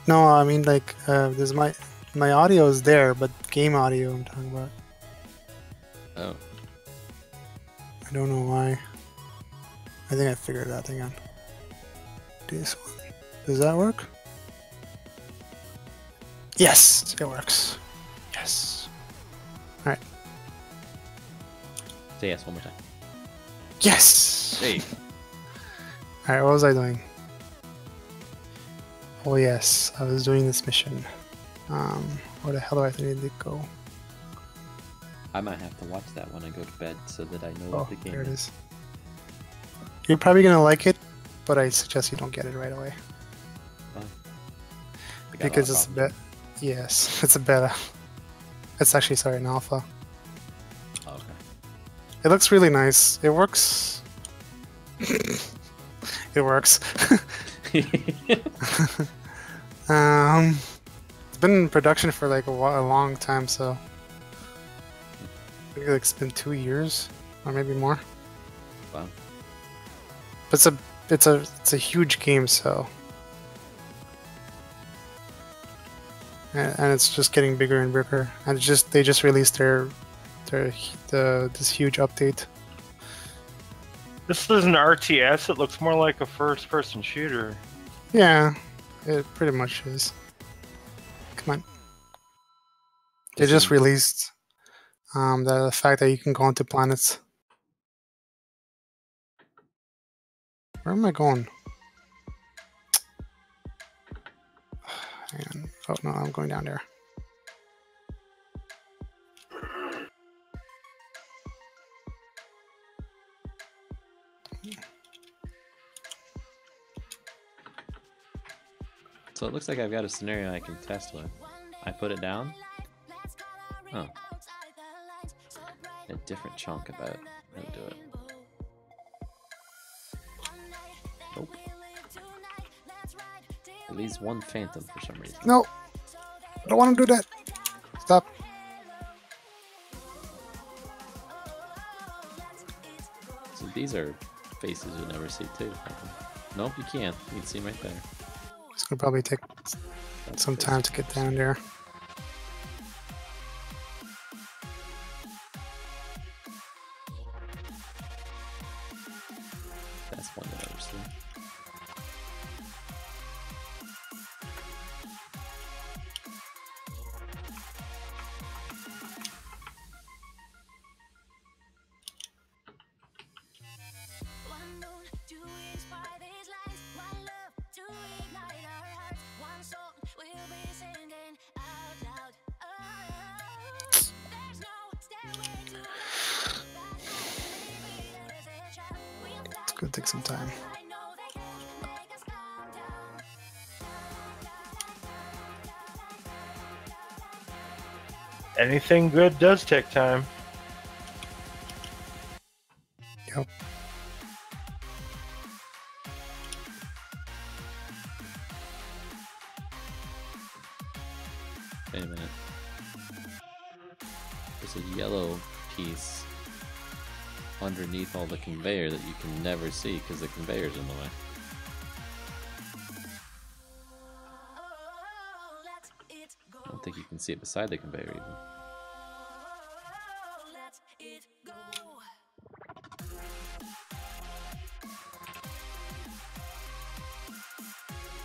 No, I mean like there's my audio is there, but game audio I'm talking about. Oh. I don't know why. I think I figured it out. Hang on. This one. Does that work? Yes, it works. Yes. Alright. Say yes one more time. Yes! Hey. Alright, what was I doing? Oh yes, I was doing this mission. Where the hell do I need to go? I might have to watch that when I go to bed so that I know Oh, what the game there it is. is. You're probably gonna like it, but I suggest you don't get it right away. I got a Because lot it's of a problems. bit. Yes, it's a beta. It's actually, sorry, an alpha. Oh, okay. It looks really nice. It works. It works. It's been in production for like a long time, so I think like it's been 2 years or maybe more. Wow. But it's a huge game, so and it's just getting bigger and bigger. And they just released this huge update. This is an RTS. It looks more like a first-person shooter. Yeah, it pretty much is. Come on. They just released the fact that you can go into planets. Where am I going? Hang on. Oh no, I'm going down there. So it looks like I've got a scenario I can test with. I put it down. Oh. A different chunk about how to do it. Nope. It leaves one phantom for some reason. No, I don't want to do that. Stop. So these are faces you'll never see too. Nope, you can't. You can see them right there. It's gonna probably take That's some face time to get down there. That's one you'll never see. It's gonna take some time. Anything good does take time. Yep. Wait a minute. There's a yellow piece underneath all the conveyor that you can never see because the conveyor's in the way. I don't think you can see it beside the conveyor even.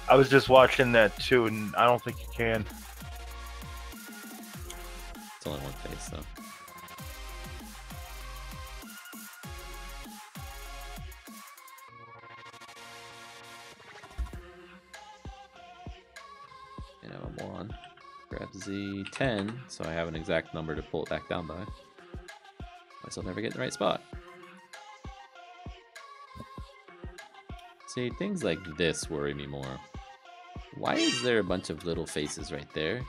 I was just watching that too, and I don't think you can. It's only one face though. And I'm on. Grab Z10 so I have an exact number to pull it back down by. I still never get in the right spot. See, things like this worry me more. Why is there a bunch of little faces right there?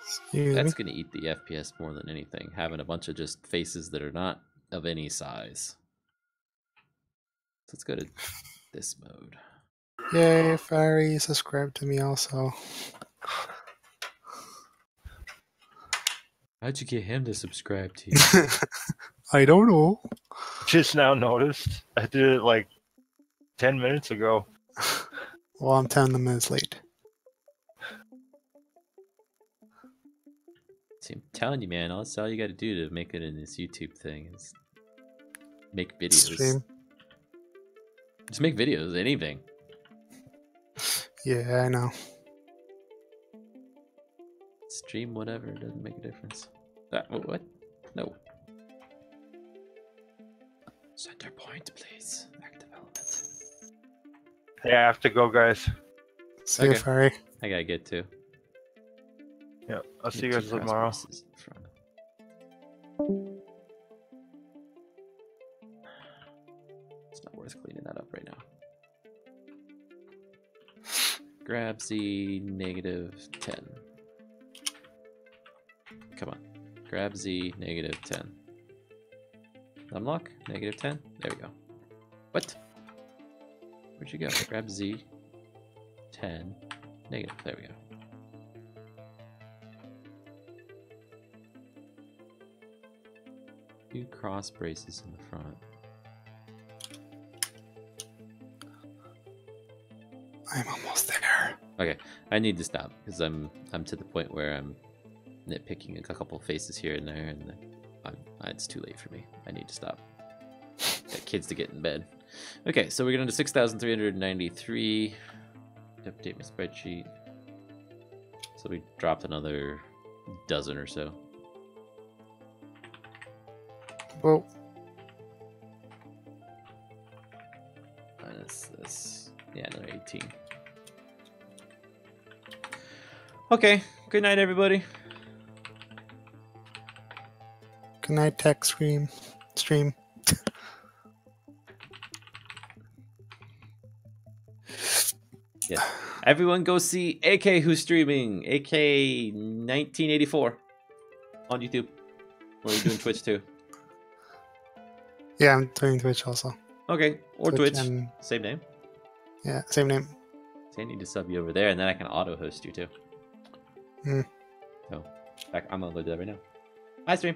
Excuse me. That's gonna eat the FPS more than anything. Having a bunch of just faces that are not of any size. So let's go to this mode. Yay, Fiery, subscribe to me also. How'd you get him to subscribe to you? I don't know. Just now noticed. I did it like 10 minutes ago. Well, I'm 10 minutes late. See, I'm telling you, man, that's all you gotta do to make it in this YouTube thing is make videos. Stream. Just make videos, anything. Yeah, I know. Stream whatever, it doesn't make a difference. What? No. Center point, please. Back development. Yeah, I have to go, guys. See you, Okay. Fiery. I gotta get to. Yeah, I'll see you guys tomorrow. It's not worth cleaning that up right now. Grab Z -10. Come on. Grab Z -10. Unlock -10. There we go. What? Where'd you go? Grab Z 10 negative. There we go. Do cross braces in the front. I'm almost there. Okay, I need to stop because I'm to the point where I'm nitpicking a couple faces here and there, and it's too late for me. I need to stop. Got kids to get in bed. Okay, so we're going to 6,393. Update my spreadsheet. So we dropped another dozen or so. Whoa. Minus this. Yeah, another 18. Okay, good night, everybody. Good night, Tech Stream. Yeah. Everyone go see AK who's streaming. AK 1984 on YouTube. Or are you doing Twitch too? Yeah, I'm doing Twitch also. Okay, or Twitch. and- Same name. Yeah, same name. So I need to sub you over there, and then I can auto host you too. Hmm. So, in fact, I'm gonna do that right now. Hi, stream.